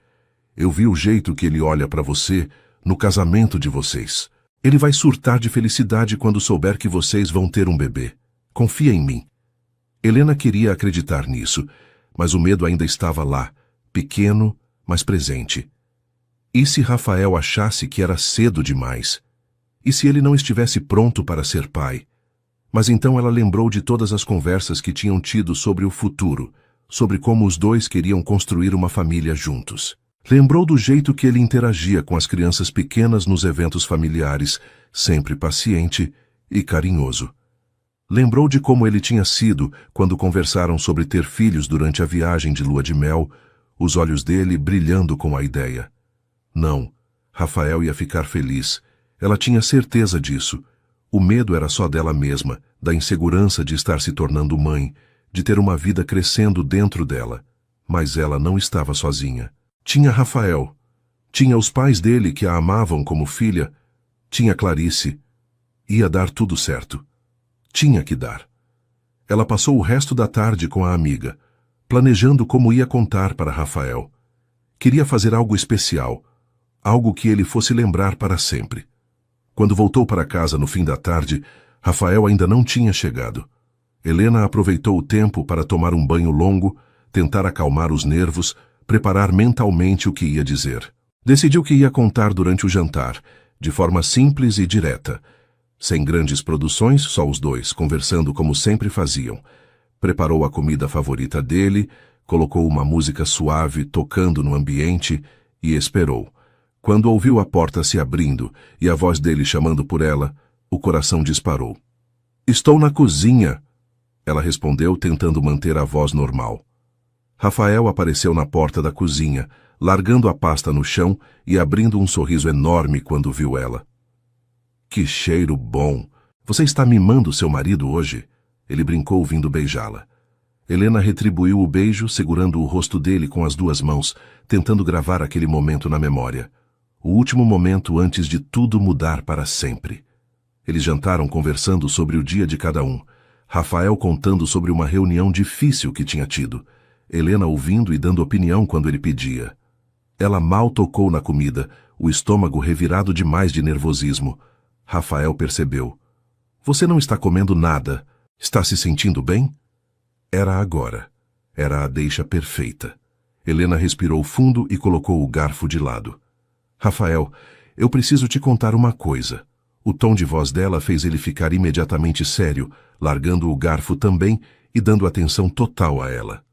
Eu vi o jeito que ele olha para você no casamento de vocês. Ele vai surtar de felicidade quando souber que vocês vão ter um bebê. Confia em mim. Helena queria acreditar nisso, mas o medo ainda estava lá, pequeno, mas presente. E se Rafael achasse que era cedo demais? E se ele não estivesse pronto para ser pai? Mas então ela lembrou de todas as conversas que tinham tido sobre o futuro, sobre como os dois queriam construir uma família juntos. Lembrou do jeito que ele interagia com as crianças pequenas nos eventos familiares, sempre paciente e carinhoso. Lembrou de como ele tinha sido quando conversaram sobre ter filhos durante a viagem de lua de mel, os olhos dele brilhando com a ideia. Não, Rafael ia ficar feliz. Ela tinha certeza disso. O medo era só dela mesma, da insegurança de estar se tornando mãe, de ter uma vida crescendo dentro dela. Mas ela não estava sozinha. Tinha Rafael. Tinha os pais dele que a amavam como filha. Tinha Clarice. Ia dar tudo certo. Tinha que dar. Ela passou o resto da tarde com a amiga, planejando como ia contar para Rafael. Queria fazer algo especial, algo que ele fosse lembrar para sempre. Quando voltou para casa no fim da tarde, Rafael ainda não tinha chegado. Helena aproveitou o tempo para tomar um banho longo, tentar acalmar os nervos, preparar mentalmente o que ia dizer. Decidiu que ia contar durante o jantar, de forma simples e direta. Sem grandes produções, só os dois, conversando como sempre faziam. Preparou a comida favorita dele, colocou uma música suave tocando no ambiente e esperou. Quando ouviu a porta se abrindo e a voz dele chamando por ela, o coração disparou. "Estou na cozinha", ela respondeu, tentando manter a voz normal. Rafael apareceu na porta da cozinha, largando a pasta no chão e abrindo um sorriso enorme quando viu ela. "Que cheiro bom! Você está mimando seu marido hoje?" Ele brincou, vindo beijá-la. Helena retribuiu o beijo, segurando o rosto dele com as duas mãos, tentando gravar aquele momento na memória. O último momento antes de tudo mudar para sempre. Eles jantaram conversando sobre o dia de cada um. Rafael contando sobre uma reunião difícil que tinha tido. Helena ouvindo e dando opinião quando ele pedia. Ela mal tocou na comida, o estômago revirado demais de nervosismo. Rafael percebeu. "Você não está comendo nada. Está se sentindo bem?" Era agora. Era a deixa perfeita. Helena respirou fundo e colocou o garfo de lado. "Rafael, eu preciso te contar uma coisa." O tom de voz dela fez ele ficar imediatamente sério, largando o garfo também e dando atenção total a ela.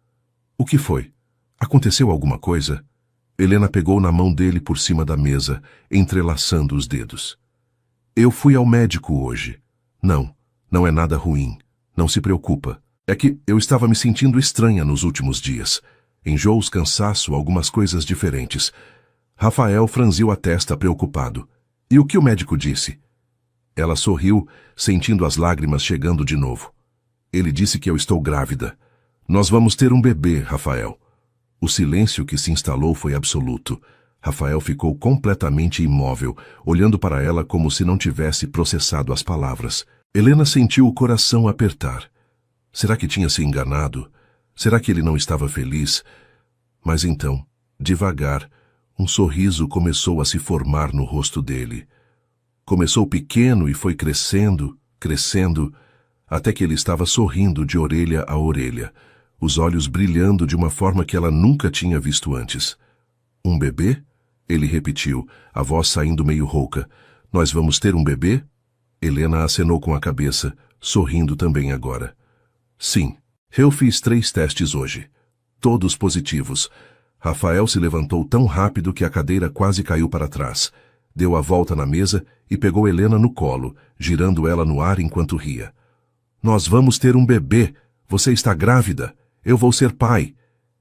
"O que foi? Aconteceu alguma coisa?" Helena pegou na mão dele por cima da mesa, entrelaçando os dedos. "Eu fui ao médico hoje." Não é nada ruim. Não se preocupa. É que eu estava me sentindo estranha nos últimos dias. Enjoos, cansaço, algumas coisas diferentes." Rafael franziu a testa preocupado. "E o que o médico disse?" Ela sorriu, sentindo as lágrimas chegando de novo. "Ele disse que eu estou grávida. Nós vamos ter um bebê, Rafael." O silêncio que se instalou foi absoluto. Rafael ficou completamente imóvel, olhando para ela como se não tivesse processado as palavras. Helena sentiu o coração apertar. Será que tinha se enganado? Será que ele não estava feliz? Mas então, devagar, um sorriso começou a se formar no rosto dele. Começou pequeno e foi crescendo, crescendo, até que ele estava sorrindo de orelha a orelha, os olhos brilhando de uma forma que ela nunca tinha visto antes. "Um bebê?" Ele repetiu, a voz saindo meio rouca. "Nós vamos ter um bebê?" Helena acenou com a cabeça, sorrindo também agora. "Sim, eu fiz 3 testes hoje. Todos positivos." Rafael se levantou tão rápido que a cadeira quase caiu para trás. Deu a volta na mesa e pegou Helena no colo, girando ela no ar enquanto ria. "Nós vamos ter um bebê. Você está grávida. Eu vou ser pai."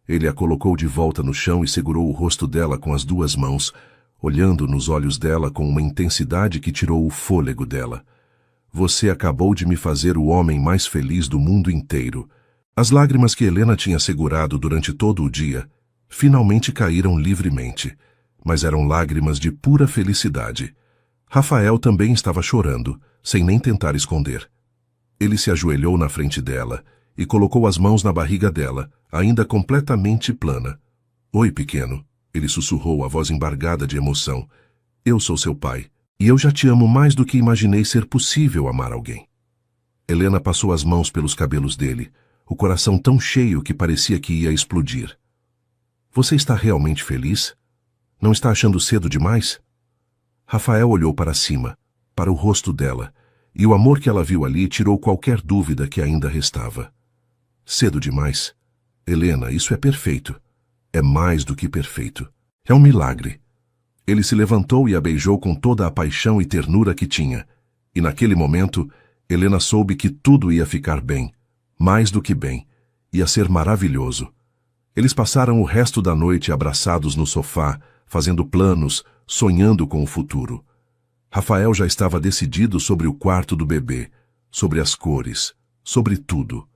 Ele a colocou de volta no chão e segurou o rosto dela com as 2 mãos, olhando nos olhos dela com uma intensidade que tirou o fôlego dela. "Você acabou de me fazer o homem mais feliz do mundo inteiro." As lágrimas que Helena tinha segurado durante todo o dia finalmente caíram livremente, mas eram lágrimas de pura felicidade. Rafael também estava chorando, sem nem tentar esconder. Ele se ajoelhou na frente dela e colocou as mãos na barriga dela, ainda completamente plana. "Oi, pequeno," ele sussurrou, a voz embargada de emoção. "Eu sou seu pai, e eu já te amo mais do que imaginei ser possível amar alguém." Helena passou as mãos pelos cabelos dele, o coração tão cheio que parecia que ia explodir. "Você está realmente feliz? Não está achando cedo demais?" Rafael olhou para cima, para o rosto dela, e o amor que ela viu ali tirou qualquer dúvida que ainda restava. "Cedo demais? Helena, isso é perfeito. É mais do que perfeito. É um milagre." Ele se levantou e a beijou com toda a paixão e ternura que tinha. E naquele momento, Helena soube que tudo ia ficar bem. Mais do que bem. Ia ser maravilhoso. Eles passaram o resto da noite abraçados no sofá, fazendo planos, sonhando com o futuro. Rafael já estava decidido sobre o quarto do bebê, sobre as cores, sobre tudo.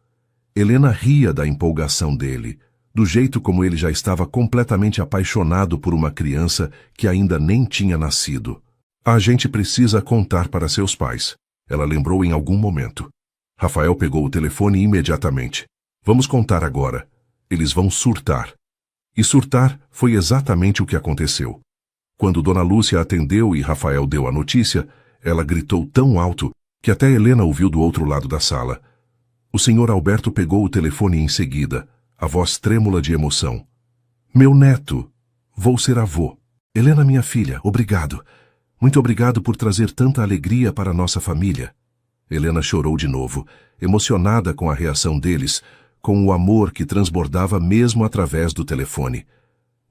Helena ria da empolgação dele, do jeito como ele já estava completamente apaixonado por uma criança que ainda nem tinha nascido. A gente precisa contar para seus pais, ela lembrou em algum momento. Rafael pegou o telefone imediatamente. Vamos contar agora. Eles vão surtar. E surtar foi exatamente o que aconteceu. Quando Dona Lúcia atendeu e Rafael deu a notícia, ela gritou tão alto que até Helena ouviu do outro lado da sala. O senhor Alberto pegou o telefone em seguida, a voz trêmula de emoção. Meu neto, vou ser avô. Helena, minha filha, obrigado. Muito obrigado por trazer tanta alegria para a nossa família. Helena chorou de novo, emocionada com a reação deles, com o amor que transbordava mesmo através do telefone.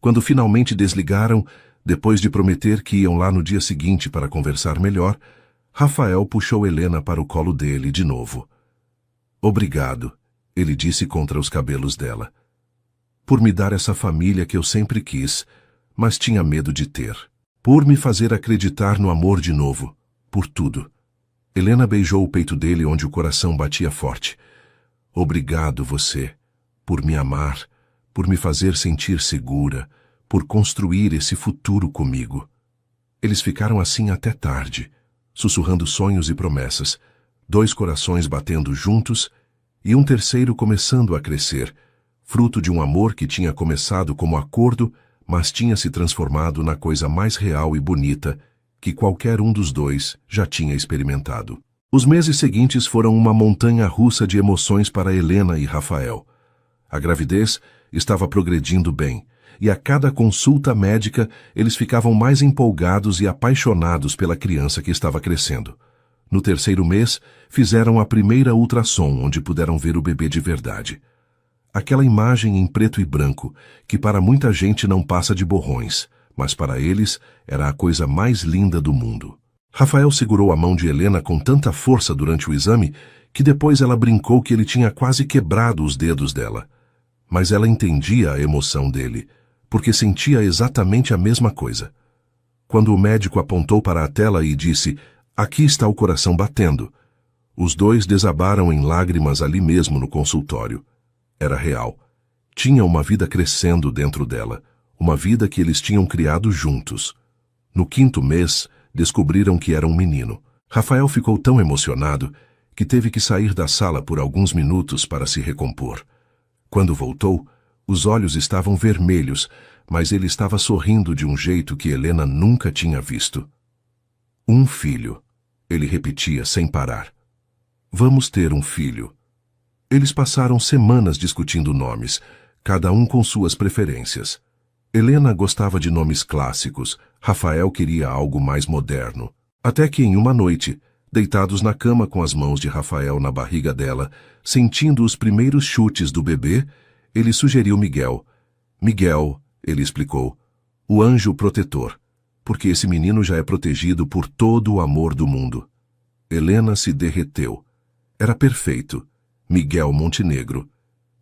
Quando finalmente desligaram, depois de prometer que iam lá no dia seguinte para conversar melhor, Rafael puxou Helena para o colo dele de novo. Obrigado, ele disse contra os cabelos dela. Por me dar essa família que eu sempre quis, mas tinha medo de ter. Por me fazer acreditar no amor de novo. Por tudo. Helena beijou o peito dele onde o coração batia forte. Obrigado você, por me amar, por me fazer sentir segura, por construir esse futuro comigo. Eles ficaram assim até tarde, sussurrando sonhos e promessas, 2 corações batendo juntos e um terceiro começando a crescer, fruto de um amor que tinha começado como acordo, mas tinha se transformado na coisa mais real e bonita que qualquer um dos dois já tinha experimentado. Os meses seguintes foram uma montanha-russa de emoções para Helena e Rafael. A gravidez estava progredindo bem, e a cada consulta médica eles ficavam mais empolgados e apaixonados pela criança que estava crescendo. No 3º mês, fizeram a primeira ultrassom, onde puderam ver o bebê de verdade. Aquela imagem em preto e branco, que para muita gente não passa de borrões, mas para eles era a coisa mais linda do mundo. Rafael segurou a mão de Helena com tanta força durante o exame que depois ela brincou que ele tinha quase quebrado os dedos dela. Mas ela entendia a emoção dele, porque sentia exatamente a mesma coisa. Quando o médico apontou para a tela e disse, aqui está o coração batendo, os dois desabaram em lágrimas ali mesmo no consultório. Era real. Tinha uma vida crescendo dentro dela, uma vida que eles tinham criado juntos. No 5º mês, descobriram que era um menino. Rafael ficou tão emocionado que teve que sair da sala por alguns minutos para se recompor. Quando voltou, os olhos estavam vermelhos, mas ele estava sorrindo de um jeito que Helena nunca tinha visto. Um filho, ele repetia sem parar. Vamos ter um filho. Eles passaram semanas discutindo nomes, cada um com suas preferências. Helena gostava de nomes clássicos, Rafael queria algo mais moderno. Até que em uma noite, deitados na cama com as mãos de Rafael na barriga dela, sentindo os primeiros chutes do bebê, ele sugeriu Miguel. Miguel, ele explicou, o anjo protetor, porque esse menino já é protegido por todo o amor do mundo. Helena se derreteu. Era perfeito. Miguel Montenegro.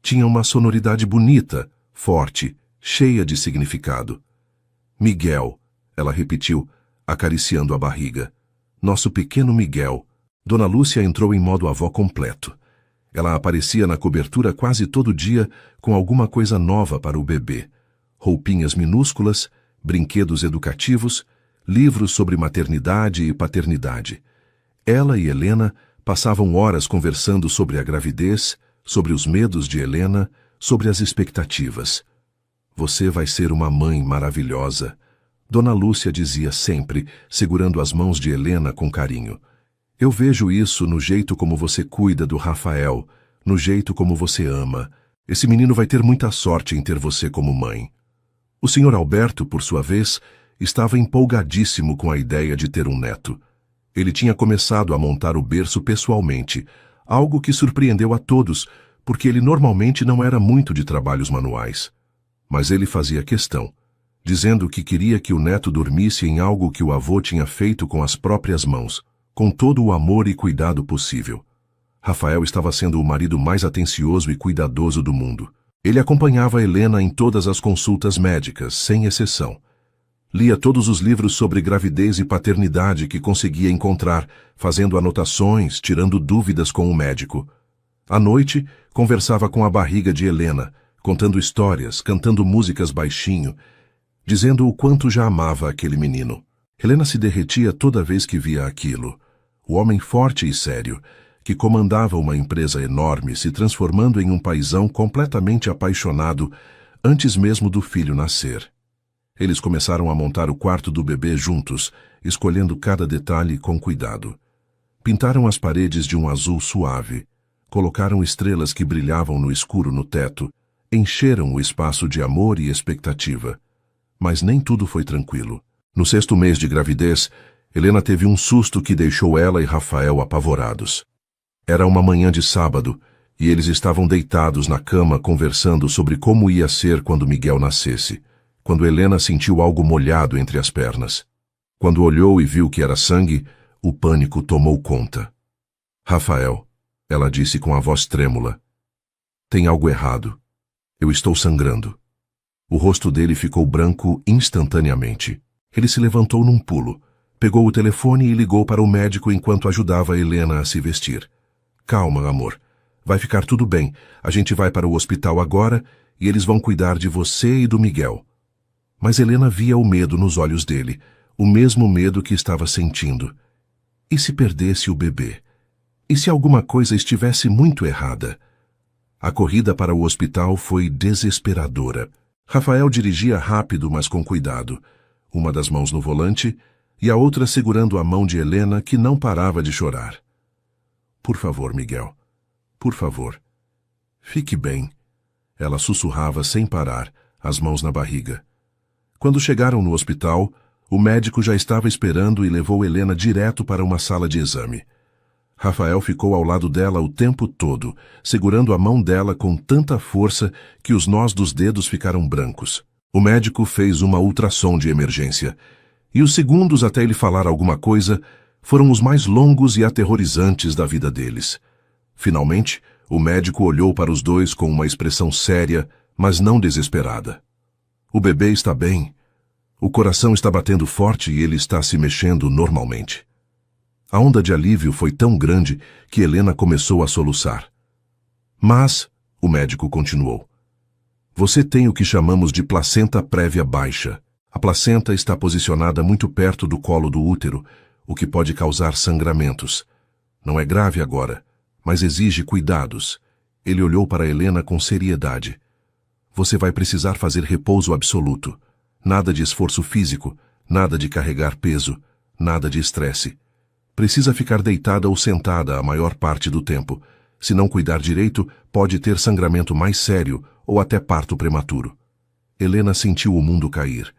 Tinha uma sonoridade bonita, forte, cheia de significado. Miguel, ela repetiu, acariciando a barriga. Nosso pequeno Miguel. Dona Lúcia entrou em modo avó completo. Ela aparecia na cobertura quase todo dia com alguma coisa nova para o bebê. Roupinhas minúsculas, brinquedos educativos, livros sobre maternidade e paternidade. Ela e Helena passavam horas conversando sobre a gravidez, sobre os medos de Helena, sobre as expectativas. Você vai ser uma mãe maravilhosa, Dona Lúcia dizia sempre, segurando as mãos de Helena com carinho. Eu vejo isso no jeito como você cuida do Rafael, no jeito como você ama. Esse menino vai ter muita sorte em ter você como mãe. O Sr. Alberto, por sua vez, estava empolgadíssimo com a ideia de ter um neto. Ele tinha começado a montar o berço pessoalmente, algo que surpreendeu a todos, porque ele normalmente não era muito de trabalhos manuais. Mas ele fazia questão, dizendo que queria que o neto dormisse em algo que o avô tinha feito com as próprias mãos, com todo o amor e cuidado possível. Rafael estava sendo o marido mais atencioso e cuidadoso do mundo. Ele acompanhava Helena em todas as consultas médicas, sem exceção. Lia todos os livros sobre gravidez e paternidade que conseguia encontrar, fazendo anotações, tirando dúvidas com o médico. À noite, conversava com a barriga de Helena, contando histórias, cantando músicas baixinho, dizendo o quanto já amava aquele menino. Helena se derretia toda vez que via aquilo. O homem forte e sério, que comandava uma empresa enorme, se transformando em um paizão completamente apaixonado antes mesmo do filho nascer. Eles começaram a montar o quarto do bebê juntos, escolhendo cada detalhe com cuidado. Pintaram as paredes de um azul suave, colocaram estrelas que brilhavam no escuro no teto, encheram o espaço de amor e expectativa. Mas nem tudo foi tranquilo. No 6º mês de gravidez, Helena teve um susto que deixou ela e Rafael apavorados. Era uma manhã de sábado, e eles estavam deitados na cama conversando sobre como ia ser quando Miguel nascesse, quando Helena sentiu algo molhado entre as pernas. Quando olhou e viu que era sangue, o pânico tomou conta. Rafael, ela disse com a voz trêmula, tem algo errado. Eu estou sangrando. O rosto dele ficou branco instantaneamente. Ele se levantou num pulo, pegou o telefone e ligou para o médico enquanto ajudava Helena a se vestir. Calma, amor. Vai ficar tudo bem. A gente vai para o hospital agora e eles vão cuidar de você e do Miguel. Mas Helena via o medo nos olhos dele, o mesmo medo que estava sentindo. E se perdesse o bebê? E se alguma coisa estivesse muito errada? A corrida para o hospital foi desesperadora. Rafael dirigia rápido, mas com cuidado, uma das mãos no volante e a outra segurando a mão de Helena, que não parava de chorar. Por favor, Miguel. Por favor. Fique bem. Ela sussurrava sem parar, as mãos na barriga. Quando chegaram no hospital, o médico já estava esperando e levou Helena direto para uma sala de exame. Rafael ficou ao lado dela o tempo todo, segurando a mão dela com tanta força que os nós dos dedos ficaram brancos. O médico fez uma ultrassom de emergência, e os segundos até ele falar alguma coisa foram os mais longos e aterrorizantes da vida deles. Finalmente, o médico olhou para os dois com uma expressão séria, mas não desesperada. O bebê está bem. O coração está batendo forte e ele está se mexendo normalmente. A onda de alívio foi tão grande que Helena começou a soluçar. Mas, o médico continuou, você tem o que chamamos de placenta prévia baixa. A placenta está posicionada muito perto do colo do útero, o que pode causar sangramentos. Não é grave agora, mas exige cuidados. Ele olhou para Helena com seriedade. Você vai precisar fazer repouso absoluto. Nada de esforço físico, nada de carregar peso, nada de estresse. Precisa ficar deitada ou sentada a maior parte do tempo. Se não cuidar direito, pode ter sangramento mais sério ou até parto prematuro. Helena sentiu o mundo cair.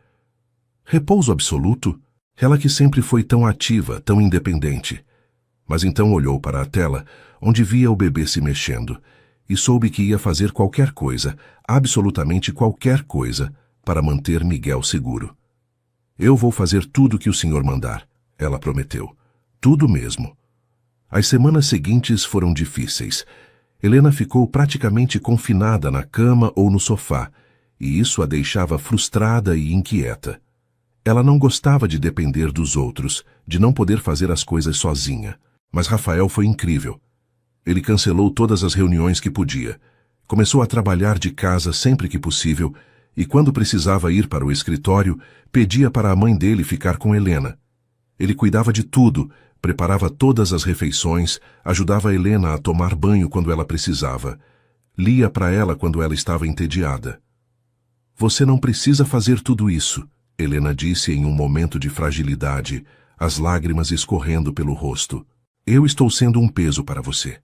Repouso absoluto? Ela que sempre foi tão ativa, tão independente. Mas então olhou para a tela, onde via o bebê se mexendo, e soube que ia fazer qualquer coisa, absolutamente qualquer coisa, para manter Miguel seguro. Eu vou fazer tudo que o senhor mandar, ela prometeu. Tudo mesmo. As semanas seguintes foram difíceis. Helena ficou praticamente confinada na cama ou no sofá, e isso a deixava frustrada e inquieta. Ela não gostava de depender dos outros, de não poder fazer as coisas sozinha. Mas Rafael foi incrível. Ele cancelou todas as reuniões que podia. Começou a trabalhar de casa sempre que possível, e quando precisava ir para o escritório, pedia para a mãe dele ficar com Helena. Ele cuidava de tudo, preparava todas as refeições, ajudava Helena a tomar banho quando ela precisava, lia para ela quando ela estava entediada. Você não precisa fazer tudo isso, Helena disse em um momento de fragilidade, as lágrimas escorrendo pelo rosto. Eu estou sendo um peso para você.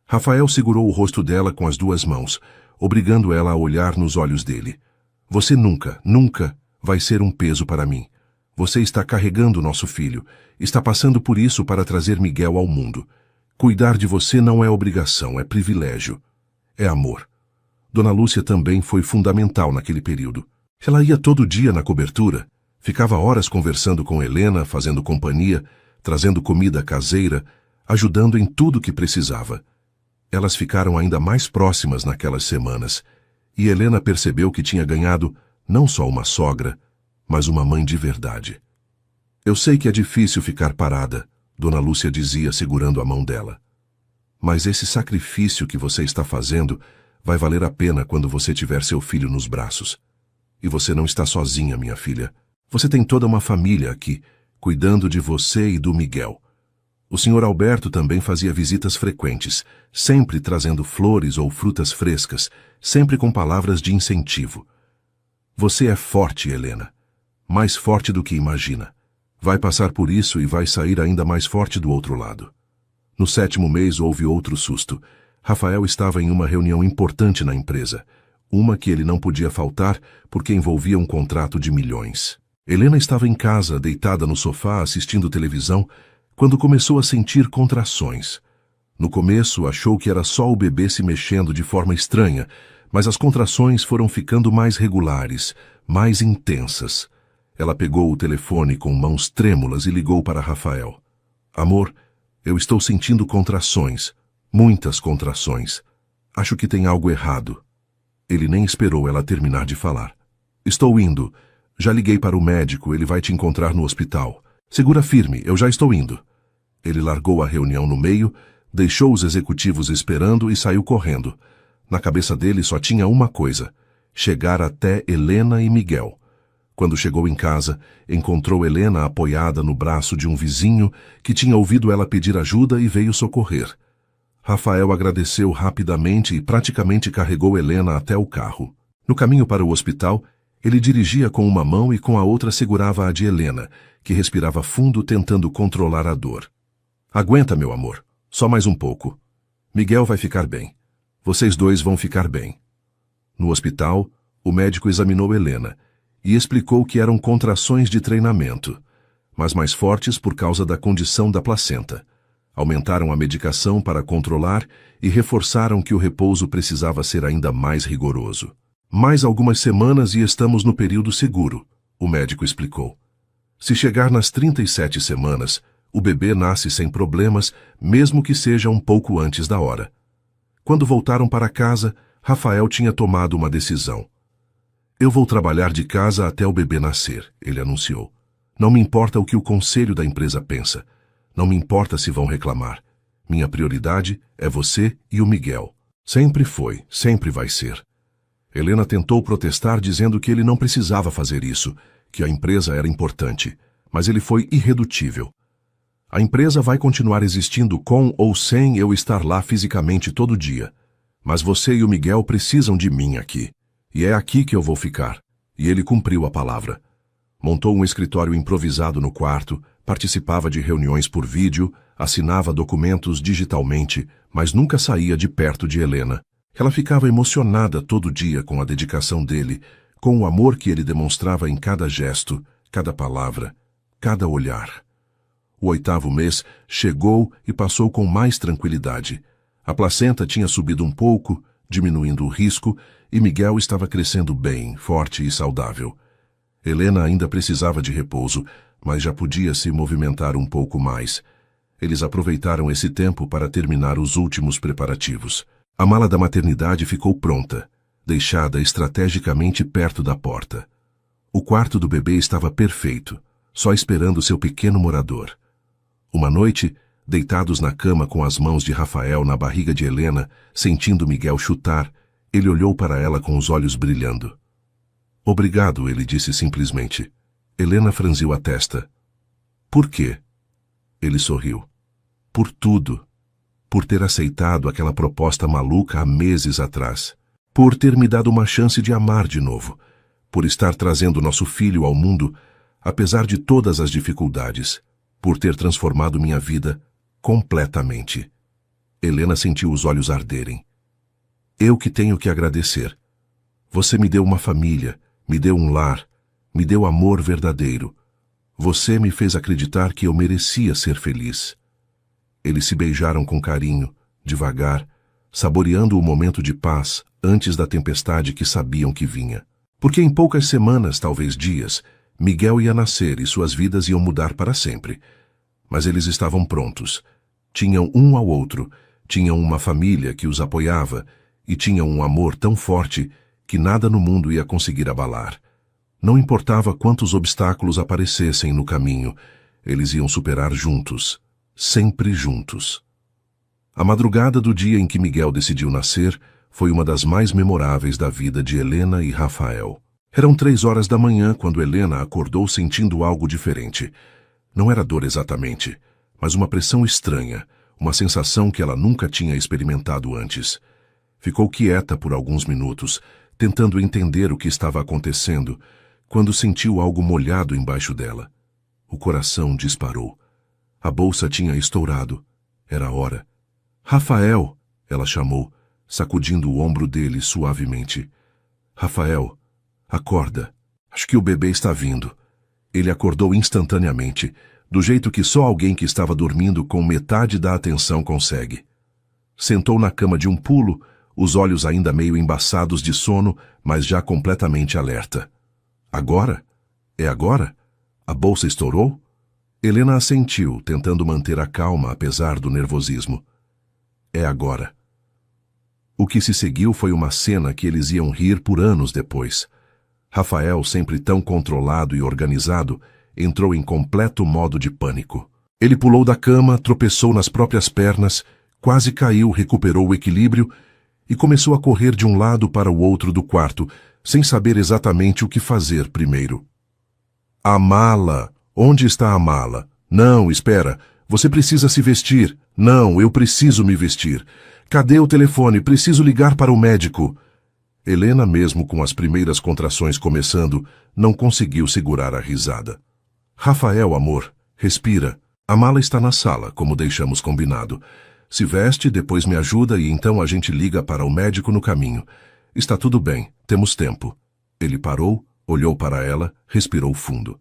Rafael segurou o rosto dela com as duas mãos, obrigando ela a olhar nos olhos dele. Você nunca, nunca vai ser um peso para mim. Você está carregando nosso filho, está passando por isso para trazer Miguel ao mundo. Cuidar de você não é obrigação, é privilégio. É amor. Dona Lúcia também foi fundamental naquele período. Ela ia todo dia na cobertura, ficava horas conversando com Helena, fazendo companhia, trazendo comida caseira, ajudando em tudo que precisava. Elas ficaram ainda mais próximas naquelas semanas, e Helena percebeu que tinha ganhado não só uma sogra, mas uma mãe de verdade. Eu sei que é difícil ficar parada, Dona Lúcia dizia segurando a mão dela. Mas esse sacrifício que você está fazendo vai valer a pena quando você tiver seu filho nos braços. E você não está sozinha, minha filha. Você tem toda uma família aqui, cuidando de você e do Miguel. O Sr. Alberto também fazia visitas frequentes, sempre trazendo flores ou frutas frescas, sempre com palavras de incentivo. Você é forte, Helena. Mais forte do que imagina. Vai passar por isso e vai sair ainda mais forte do outro lado. No 7º mês houve outro susto. Rafael estava em uma reunião importante na empresa. Uma que ele não podia faltar porque envolvia um contrato de milhões. Helena estava em casa, deitada no sofá, assistindo televisão, quando começou a sentir contrações. No começo, achou que era só o bebê se mexendo de forma estranha, mas as contrações foram ficando mais regulares, mais intensas. Ela pegou o telefone com mãos trêmulas e ligou para Rafael. Amor, eu estou sentindo contrações, muitas contrações. Acho que tem algo errado. Ele nem esperou ela terminar de falar. Estou indo. Já liguei para o médico, ele vai te encontrar no hospital. Segura firme, eu já estou indo. Ele largou a reunião no meio, deixou os executivos esperando e saiu correndo. Na cabeça dele só tinha uma coisa: chegar até Helena e Miguel. Quando chegou em casa, encontrou Helena apoiada no braço de um vizinho que tinha ouvido ela pedir ajuda e veio socorrer. Rafael agradeceu rapidamente e praticamente carregou Helena até o carro. No caminho para o hospital, ele dirigia com uma mão e com a outra segurava a de Helena, que respirava fundo tentando controlar a dor. Aguenta, meu amor. Só mais um pouco. Miguel vai ficar bem. Vocês dois vão ficar bem. No hospital, o médico examinou Helena e explicou que eram contrações de treinamento, mas mais fortes por causa da condição da placenta. Aumentaram a medicação para controlar e reforçaram que o repouso precisava ser ainda mais rigoroso. Mais algumas semanas e estamos no período seguro, o médico explicou. Se chegar nas 37 semanas, o bebê nasce sem problemas, mesmo que seja um pouco antes da hora. Quando voltaram para casa, Rafael tinha tomado uma decisão. Eu vou trabalhar de casa até o bebê nascer, ele anunciou. Não me importa o que o conselho da empresa pensa. Não me importa se vão reclamar. Minha prioridade é você e o Miguel. Sempre foi, sempre vai ser. Helena tentou protestar dizendo que ele não precisava fazer isso, que a empresa era importante, mas ele foi irredutível. A empresa vai continuar existindo com ou sem eu estar lá fisicamente todo dia. Mas você e o Miguel precisam de mim aqui. E é aqui que eu vou ficar. E ele cumpriu a palavra. Montou um escritório improvisado no quarto, participava de reuniões por vídeo, assinava documentos digitalmente, mas nunca saía de perto de Helena. Ela ficava emocionada todo dia com a dedicação dele, com o amor que ele demonstrava em cada gesto, cada palavra, cada olhar. O 8º mês chegou e passou com mais tranquilidade. A placenta tinha subido um pouco, diminuindo o risco, e Miguel estava crescendo bem, forte e saudável. Helena ainda precisava de repouso, mas já podia se movimentar um pouco mais. Eles aproveitaram esse tempo para terminar os últimos preparativos. A mala da maternidade ficou pronta, deixada estrategicamente perto da porta. O quarto do bebê estava perfeito, só esperando seu pequeno morador. Uma noite, deitados na cama com as mãos de Rafael na barriga de Helena, sentindo Miguel chutar, ele olhou para ela com os olhos brilhando. Obrigado, ele disse simplesmente. Helena franziu a testa. Por quê? Ele sorriu. Por tudo. Por ter aceitado aquela proposta maluca há meses atrás. Por ter me dado uma chance de amar de novo. Por estar trazendo nosso filho ao mundo, apesar de todas as dificuldades. Por ter transformado minha vida completamente. Helena sentiu os olhos arderem. Eu que tenho que agradecer. Você me deu uma família, me deu um lar, me deu amor verdadeiro. Você me fez acreditar que eu merecia ser feliz. Eles se beijaram com carinho, devagar, saboreando o momento de paz antes da tempestade que sabiam que vinha. Porque em poucas semanas, talvez dias, Miguel ia nascer e suas vidas iam mudar para sempre. Mas eles estavam prontos. Tinham um ao outro, tinham uma família que os apoiava e tinham um amor tão forte que nada no mundo ia conseguir abalar. Não importava quantos obstáculos aparecessem no caminho, eles iam superar juntos, sempre juntos. A madrugada do dia em que Miguel decidiu nascer foi uma das mais memoráveis da vida de Helena e Rafael. Eram 3 horas da manhã quando Helena acordou sentindo algo diferente. Não era dor exatamente, mas uma pressão estranha, uma sensação que ela nunca tinha experimentado antes. Ficou quieta por alguns minutos, tentando entender o que estava acontecendo, quando sentiu algo molhado embaixo dela. O coração disparou. A bolsa tinha estourado. Era a hora. Rafael, ela chamou, sacudindo o ombro dele suavemente. Rafael, acorda. Acho que o bebê está vindo. Ele acordou instantaneamente, do jeito que só alguém que estava dormindo com metade da atenção consegue. Sentou na cama de um pulo, os olhos ainda meio embaçados de sono, mas já completamente alerta. Agora? É agora? A bolsa estourou? Helena assentiu, tentando manter a calma apesar do nervosismo. É agora. O que se seguiu foi uma cena que eles iam rir por anos depois. Rafael, sempre tão controlado e organizado, entrou em completo modo de pânico. Ele pulou da cama, tropeçou nas próprias pernas, quase caiu, recuperou o equilíbrio e começou a correr de um lado para o outro do quarto, sem saber exatamente o que fazer primeiro. A mala! Onde está a mala? Não, espera. Você precisa se vestir. Não, eu preciso me vestir. Cadê o telefone? Preciso ligar para o médico. Helena, mesmo com as primeiras contrações começando, não conseguiu segurar a risada. Rafael, amor, respira. A mala está na sala, como deixamos combinado. Se veste, depois me ajuda e então a gente liga para o médico no caminho. Está tudo bem, temos tempo. Ele parou, olhou para ela, respirou fundo.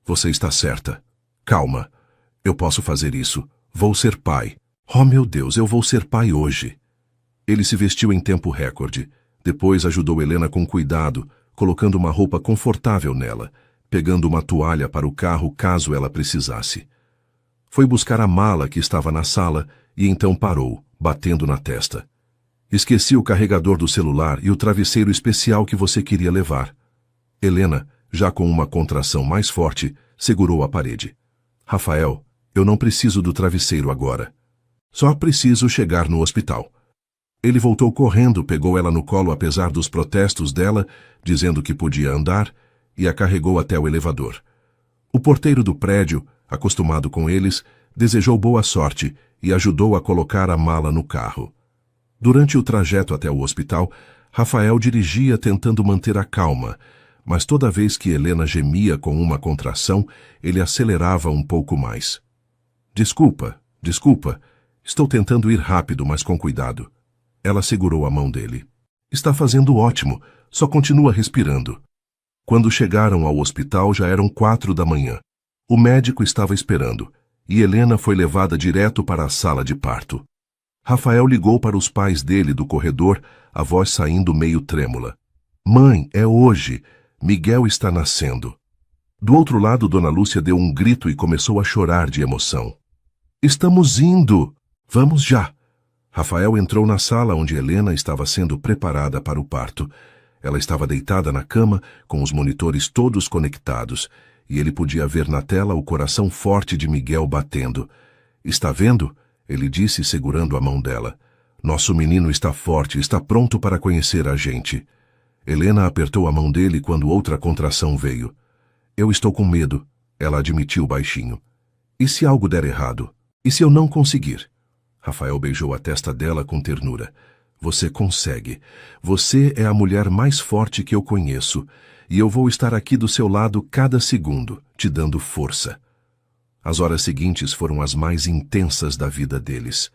Você está certa. Calma. Eu posso fazer isso. Vou ser pai. Oh, meu Deus, eu vou ser pai hoje. Ele se vestiu em tempo recorde. Depois ajudou Helena com cuidado, colocando uma roupa confortável nela, pegando uma toalha para o carro caso ela precisasse. Foi buscar a mala que estava na sala e então parou, batendo na testa. Esqueci o carregador do celular e o travesseiro especial que você queria levar. Helena, já com uma contração mais forte, segurou a parede. Rafael, eu não preciso do travesseiro agora. Só preciso chegar no hospital. Ele voltou correndo, pegou ela no colo apesar dos protestos dela, dizendo que podia andar, e a carregou até o elevador. O porteiro do prédio, acostumado com eles, desejou boa sorte e ajudou a colocar a mala no carro. Durante o trajeto até o hospital, Rafael dirigia tentando manter a calma, mas toda vez que Helena gemia com uma contração, ele acelerava um pouco mais. Desculpa, estou tentando ir rápido, mas com cuidado. Ela segurou a mão dele. Está fazendo ótimo, só continua respirando. Quando chegaram ao hospital já eram 4 da manhã. O médico estava esperando, e Helena foi levada direto para a sala de parto. Rafael ligou para os pais dele do corredor, a voz saindo meio trêmula. Mãe, é hoje. Miguel está nascendo. Do outro lado, Dona Lúcia deu um grito e começou a chorar de emoção. Estamos indo! Vamos já! Rafael entrou na sala onde Helena estava sendo preparada para o parto. Ela estava deitada na cama, com os monitores todos conectados, e ele podia ver na tela o coração forte de Miguel batendo. Está vendo? Ele disse, segurando a mão dela. Nosso menino está forte, está pronto para conhecer a gente. Helena apertou a mão dele quando outra contração veio. Eu estou com medo, ela admitiu baixinho. E se algo der errado? E se eu não conseguir? Rafael beijou a testa dela com ternura. Você consegue. Você é a mulher mais forte que eu conheço, e eu vou estar aqui do seu lado cada segundo, te dando força. As horas seguintes foram as mais intensas da vida deles.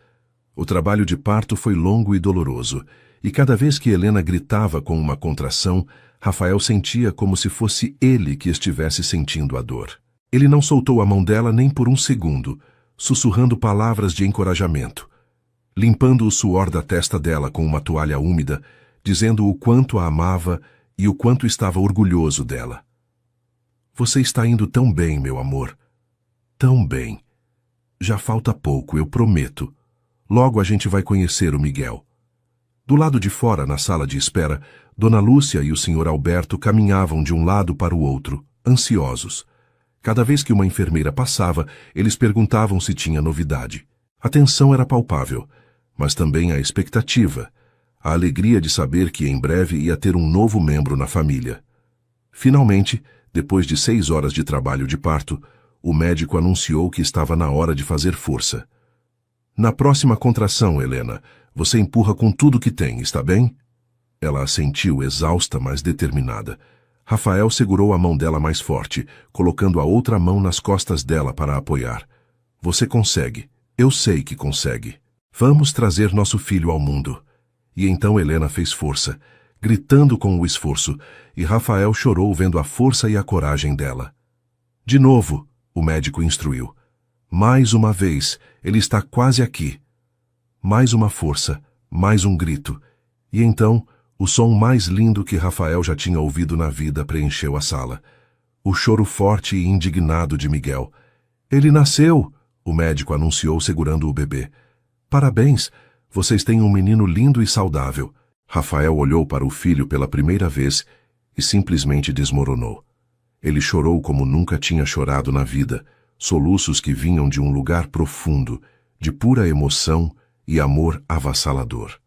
O trabalho de parto foi longo e doloroso, e cada vez que Helena gritava com uma contração, Rafael sentia como se fosse ele que estivesse sentindo a dor. Ele não soltou a mão dela nem por um segundo, sussurrando palavras de encorajamento, limpando o suor da testa dela com uma toalha úmida, dizendo o quanto a amava e o quanto estava orgulhoso dela. Você está indo tão bem, meu amor. Tão bem. Já falta pouco, eu prometo. Logo a gente vai conhecer o Miguel. Do lado de fora, na sala de espera, Dona Lúcia e o Sr. Alberto caminhavam de um lado para o outro, ansiosos. Cada vez que uma enfermeira passava, eles perguntavam se tinha novidade. A tensão era palpável, mas também a expectativa, a alegria de saber que em breve ia ter um novo membro na família. Finalmente, depois de 6 horas de trabalho de parto, o médico anunciou que estava na hora de fazer força. Na próxima contração, Helena, você empurra com tudo que tem, está bem? Ela assentiu, exausta, mas determinada. Rafael segurou a mão dela mais forte, colocando a outra mão nas costas dela para apoiar. Você consegue. Eu sei que consegue. Vamos trazer nosso filho ao mundo. E então Helena fez força, gritando com o esforço, e Rafael chorou vendo a força e a coragem dela. De novo, o médico instruiu. Mais uma vez, ele está quase aqui. Mais uma força, mais um grito. E então, o som mais lindo que Rafael já tinha ouvido na vida preencheu a sala. O choro forte e indignado de Miguel. Ele nasceu! O médico anunciou segurando o bebê. Parabéns! Vocês têm um menino lindo e saudável. Rafael olhou para o filho pela primeira vez e simplesmente desmoronou. Ele chorou como nunca tinha chorado na vida, soluços que vinham de um lugar profundo, de pura emoção e amor avassalador.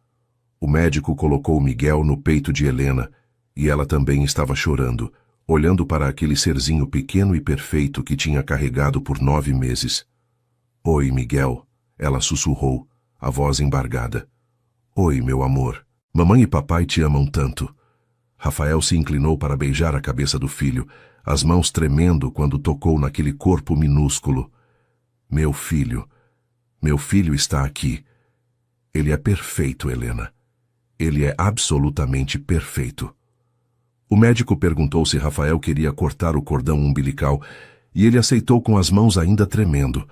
O médico colocou Miguel no peito de Helena e ela também estava chorando, olhando para aquele serzinho pequeno e perfeito que tinha carregado por 9 meses. Oi, Miguel, ela sussurrou, a voz embargada. Oi, meu amor. Mamãe e papai te amam tanto. Rafael se inclinou para beijar a cabeça do filho, as mãos tremendo quando tocou naquele corpo minúsculo. Meu filho está aqui. Ele é perfeito, Helena. Ele é absolutamente perfeito. O médico perguntou se Rafael queria cortar o cordão umbilical e ele aceitou com as mãos ainda tremendo.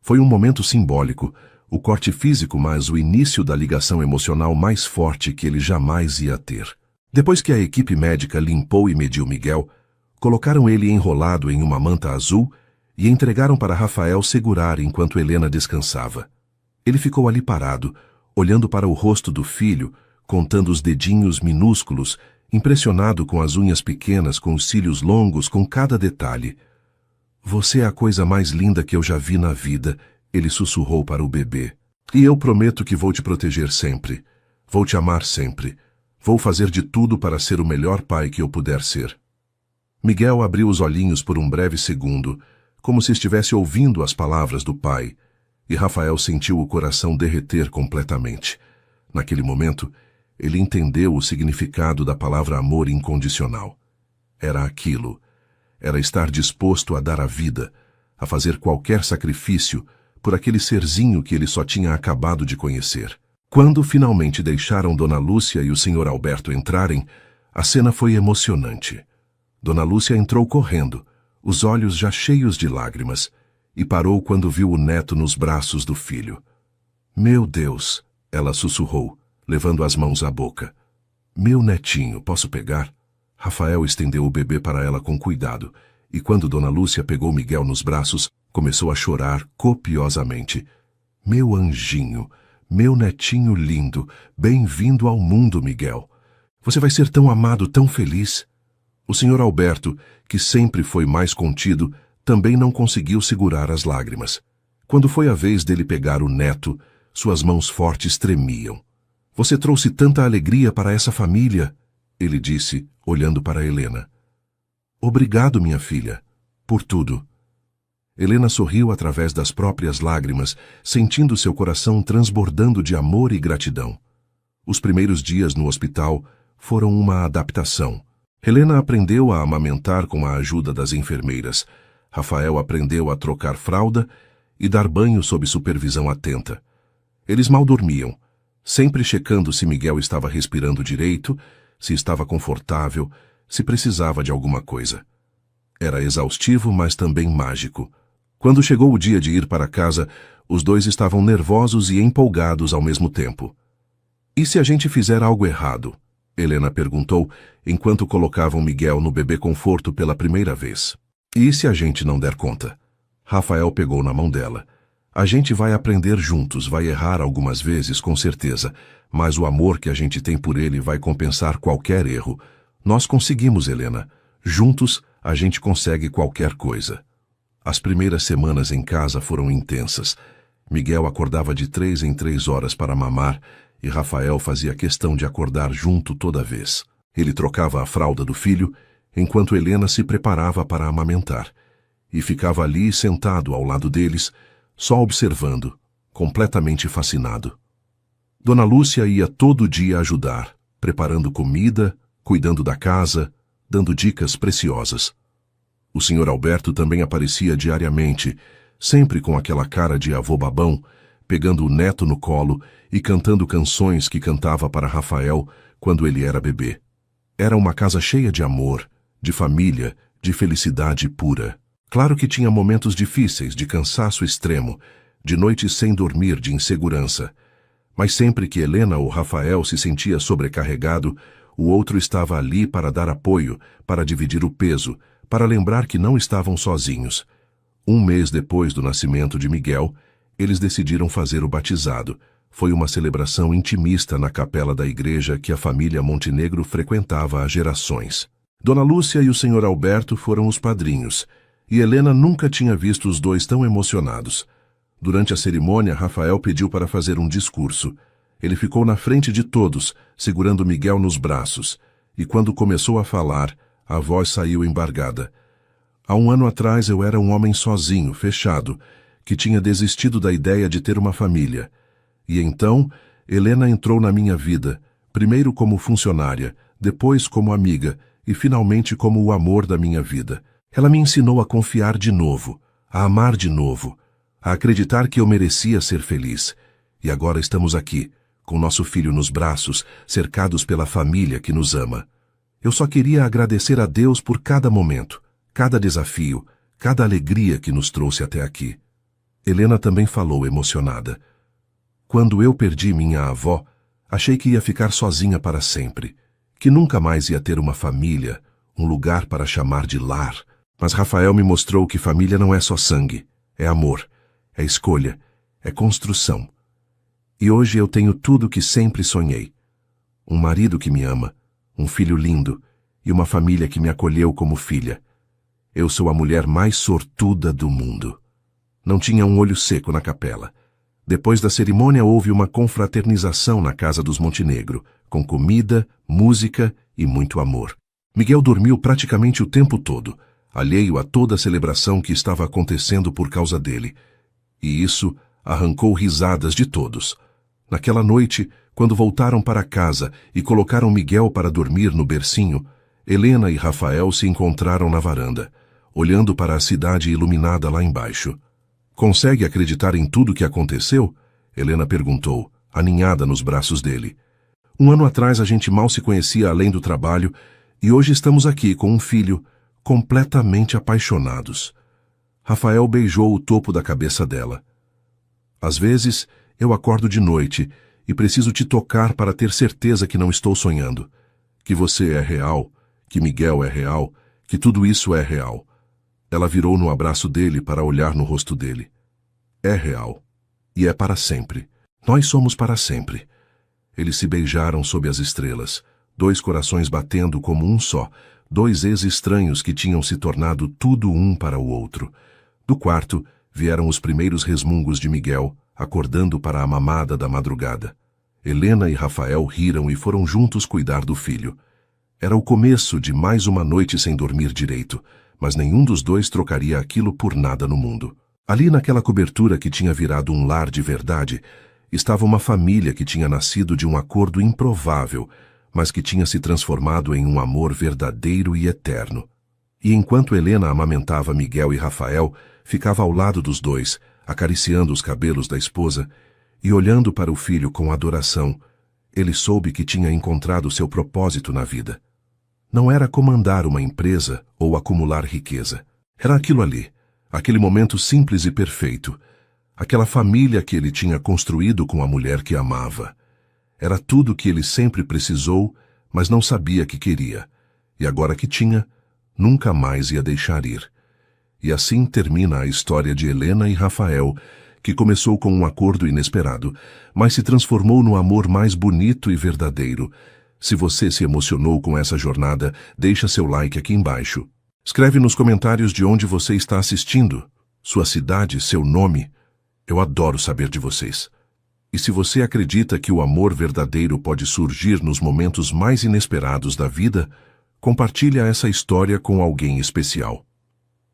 Foi um momento simbólico, o corte físico, mas o início da ligação emocional mais forte que ele jamais ia ter. Depois que a equipe médica limpou e mediu Miguel, colocaram ele enrolado em uma manta azul e entregaram para Rafael segurar enquanto Helena descansava. Ele ficou ali parado, olhando para o rosto do filho, contando os dedinhos minúsculos, impressionado com as unhas pequenas, com os cílios longos, com cada detalhe. Você é a coisa mais linda que eu já vi na vida, ele sussurrou para o bebê. E eu prometo que vou te proteger sempre. Vou te amar sempre. Vou fazer de tudo para ser o melhor pai que eu puder ser. Miguel abriu os olhinhos por um breve segundo, como se estivesse ouvindo as palavras do pai, e Rafael sentiu o coração derreter completamente. Naquele momento, ele entendeu o significado da palavra amor incondicional. Era aquilo. Era estar disposto a dar a vida, a fazer qualquer sacrifício por aquele serzinho que ele só tinha acabado de conhecer. Quando finalmente deixaram Dona Lúcia e o Sr. Alberto entrarem, a cena foi emocionante. Dona Lúcia entrou correndo, os olhos já cheios de lágrimas, e parou quando viu o neto nos braços do filho. Meu Deus, ela sussurrou, levando as mãos à boca. Meu netinho, posso pegar? Rafael estendeu o bebê para ela com cuidado, e quando Dona Lúcia pegou Miguel nos braços, começou a chorar copiosamente. Meu anjinho, meu netinho lindo, bem-vindo ao mundo, Miguel. Você vai ser tão amado, tão feliz. O Sr. Alberto, que sempre foi mais contido, também não conseguiu segurar as lágrimas. Quando foi a vez dele pegar o neto, suas mãos fortes tremiam. Você trouxe tanta alegria para essa família, ele disse, olhando para Helena. Obrigado, minha filha, por tudo. Helena sorriu através das próprias lágrimas, sentindo seu coração transbordando de amor e gratidão. Os primeiros dias no hospital foram uma adaptação. Helena aprendeu a amamentar com a ajuda das enfermeiras. Rafael aprendeu a trocar fralda e dar banho sob supervisão atenta. Eles mal dormiam, sempre checando se Miguel estava respirando direito, se estava confortável, se precisava de alguma coisa. Era exaustivo, mas também mágico. Quando chegou o dia de ir para casa, os dois estavam nervosos e empolgados ao mesmo tempo. E se a gente fizer algo errado? Helena perguntou, enquanto colocavam Miguel no bebê conforto pela primeira vez. E se a gente não der conta? Rafael pegou na mão dela. A gente vai aprender juntos, vai errar algumas vezes, com certeza, mas o amor que a gente tem por ele vai compensar qualquer erro. Nós conseguimos, Helena. Juntos, a gente consegue qualquer coisa. As primeiras semanas em casa foram intensas. Miguel acordava de 3 em 3 horas para mamar e Rafael fazia questão de acordar junto toda vez. Ele trocava a fralda do filho, enquanto Helena se preparava para amamentar, e ficava ali sentado ao lado deles, só observando, completamente fascinado. Dona Lúcia ia todo dia ajudar, preparando comida, cuidando da casa, dando dicas preciosas. O Sr. Alberto também aparecia diariamente, sempre com aquela cara de avô babão, pegando o neto no colo e cantando canções que cantava para Rafael quando ele era bebê. Era uma casa cheia de amor, de família, de felicidade pura. Claro que tinha momentos difíceis, de cansaço extremo, de noites sem dormir, de insegurança. Mas sempre que Helena ou Rafael se sentia sobrecarregado, o outro estava ali para dar apoio, para dividir o peso, para lembrar que não estavam sozinhos. Um mês depois do nascimento de Miguel, eles decidiram fazer o batizado. Foi uma celebração intimista na capela da igreja que a família Montenegro frequentava há gerações. Dona Lúcia e o Sr. Alberto foram os padrinhos, e Helena nunca tinha visto os dois tão emocionados. Durante a cerimônia, Rafael pediu para fazer um discurso. Ele ficou na frente de todos, segurando Miguel nos braços, e quando começou a falar, a voz saiu embargada. Há 1 ano atrás eu era um homem sozinho, fechado, que tinha desistido da ideia de ter uma família. E então, Helena entrou na minha vida, primeiro como funcionária, depois como amiga e finalmente como o amor da minha vida. Ela me ensinou a confiar de novo, a amar de novo, a acreditar que eu merecia ser feliz. E agora estamos aqui, com nosso filho nos braços, cercados pela família que nos ama. Eu só queria agradecer a Deus por cada momento, cada desafio, cada alegria que nos trouxe até aqui. Helena também falou emocionada. Quando eu perdi minha avó, achei que ia ficar sozinha para sempre, que nunca mais ia ter uma família, um lugar para chamar de lar. Mas Rafael me mostrou que família não é só sangue, é amor, é escolha, é construção. E hoje eu tenho tudo o que sempre sonhei. Um marido que me ama, um filho lindo e uma família que me acolheu como filha. Eu sou a mulher mais sortuda do mundo. Não tinha um olho seco na capela. Depois da cerimônia houve uma confraternização na casa dos Montenegro, com comida, música e muito amor. Miguel dormiu praticamente o tempo todo, alheio a toda a celebração que estava acontecendo por causa dele. E isso arrancou risadas de todos. Naquela noite, quando voltaram para casa e colocaram Miguel para dormir no bercinho, Helena e Rafael se encontraram na varanda, olhando para a cidade iluminada lá embaixo. Consegue acreditar em tudo que aconteceu? Helena perguntou, aninhada nos braços dele. 1 ano atrás a gente mal se conhecia além do trabalho e hoje estamos aqui com um filho, completamente apaixonados. Rafael beijou o topo da cabeça dela. Às vezes, eu acordo de noite e preciso te tocar para ter certeza que não estou sonhando, que você é real, que Miguel é real, que tudo isso é real. Ela virou no abraço dele para olhar no rosto dele. É real. E é para sempre. Nós somos para sempre. Eles se beijaram sob as estrelas, 2 corações batendo como um só, 2 ex-estranhos que tinham se tornado tudo um para o outro. Do quarto, vieram os primeiros resmungos de Miguel, acordando para a mamada da madrugada. Helena e Rafael riram e foram juntos cuidar do filho. Era o começo de mais uma noite sem dormir direito, mas nenhum dos dois trocaria aquilo por nada no mundo. Ali naquela cobertura que tinha virado um lar de verdade, estava uma família que tinha nascido de um acordo improvável, mas que tinha se transformado em um amor verdadeiro e eterno. E enquanto Helena amamentava Miguel e Rafael, ficava ao lado dos dois, acariciando os cabelos da esposa e olhando para o filho com adoração. Ele soube que tinha encontrado seu propósito na vida. Não era comandar uma empresa ou acumular riqueza. Era aquilo ali, aquele momento simples e perfeito, aquela família que ele tinha construído com a mulher que amava. Era tudo que ele sempre precisou, mas não sabia que queria. E agora que tinha, nunca mais ia deixar ir. E assim termina a história de Helena e Rafael, que começou com um acordo inesperado, mas se transformou no amor mais bonito e verdadeiro. Se você se emocionou com essa jornada, deixa seu like aqui embaixo. Escreve nos comentários de onde você está assistindo, sua cidade, seu nome. Eu adoro saber de vocês. E se você acredita que o amor verdadeiro pode surgir nos momentos mais inesperados da vida, compartilha essa história com alguém especial.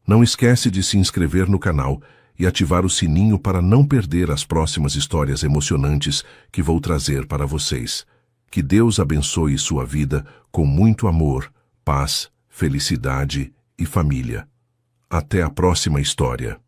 Não esquece de se inscrever no canal e ativar o sininho para não perder as próximas histórias emocionantes que vou trazer para vocês. Que Deus abençoe sua vida com muito amor, paz, felicidade e família. Até a próxima história.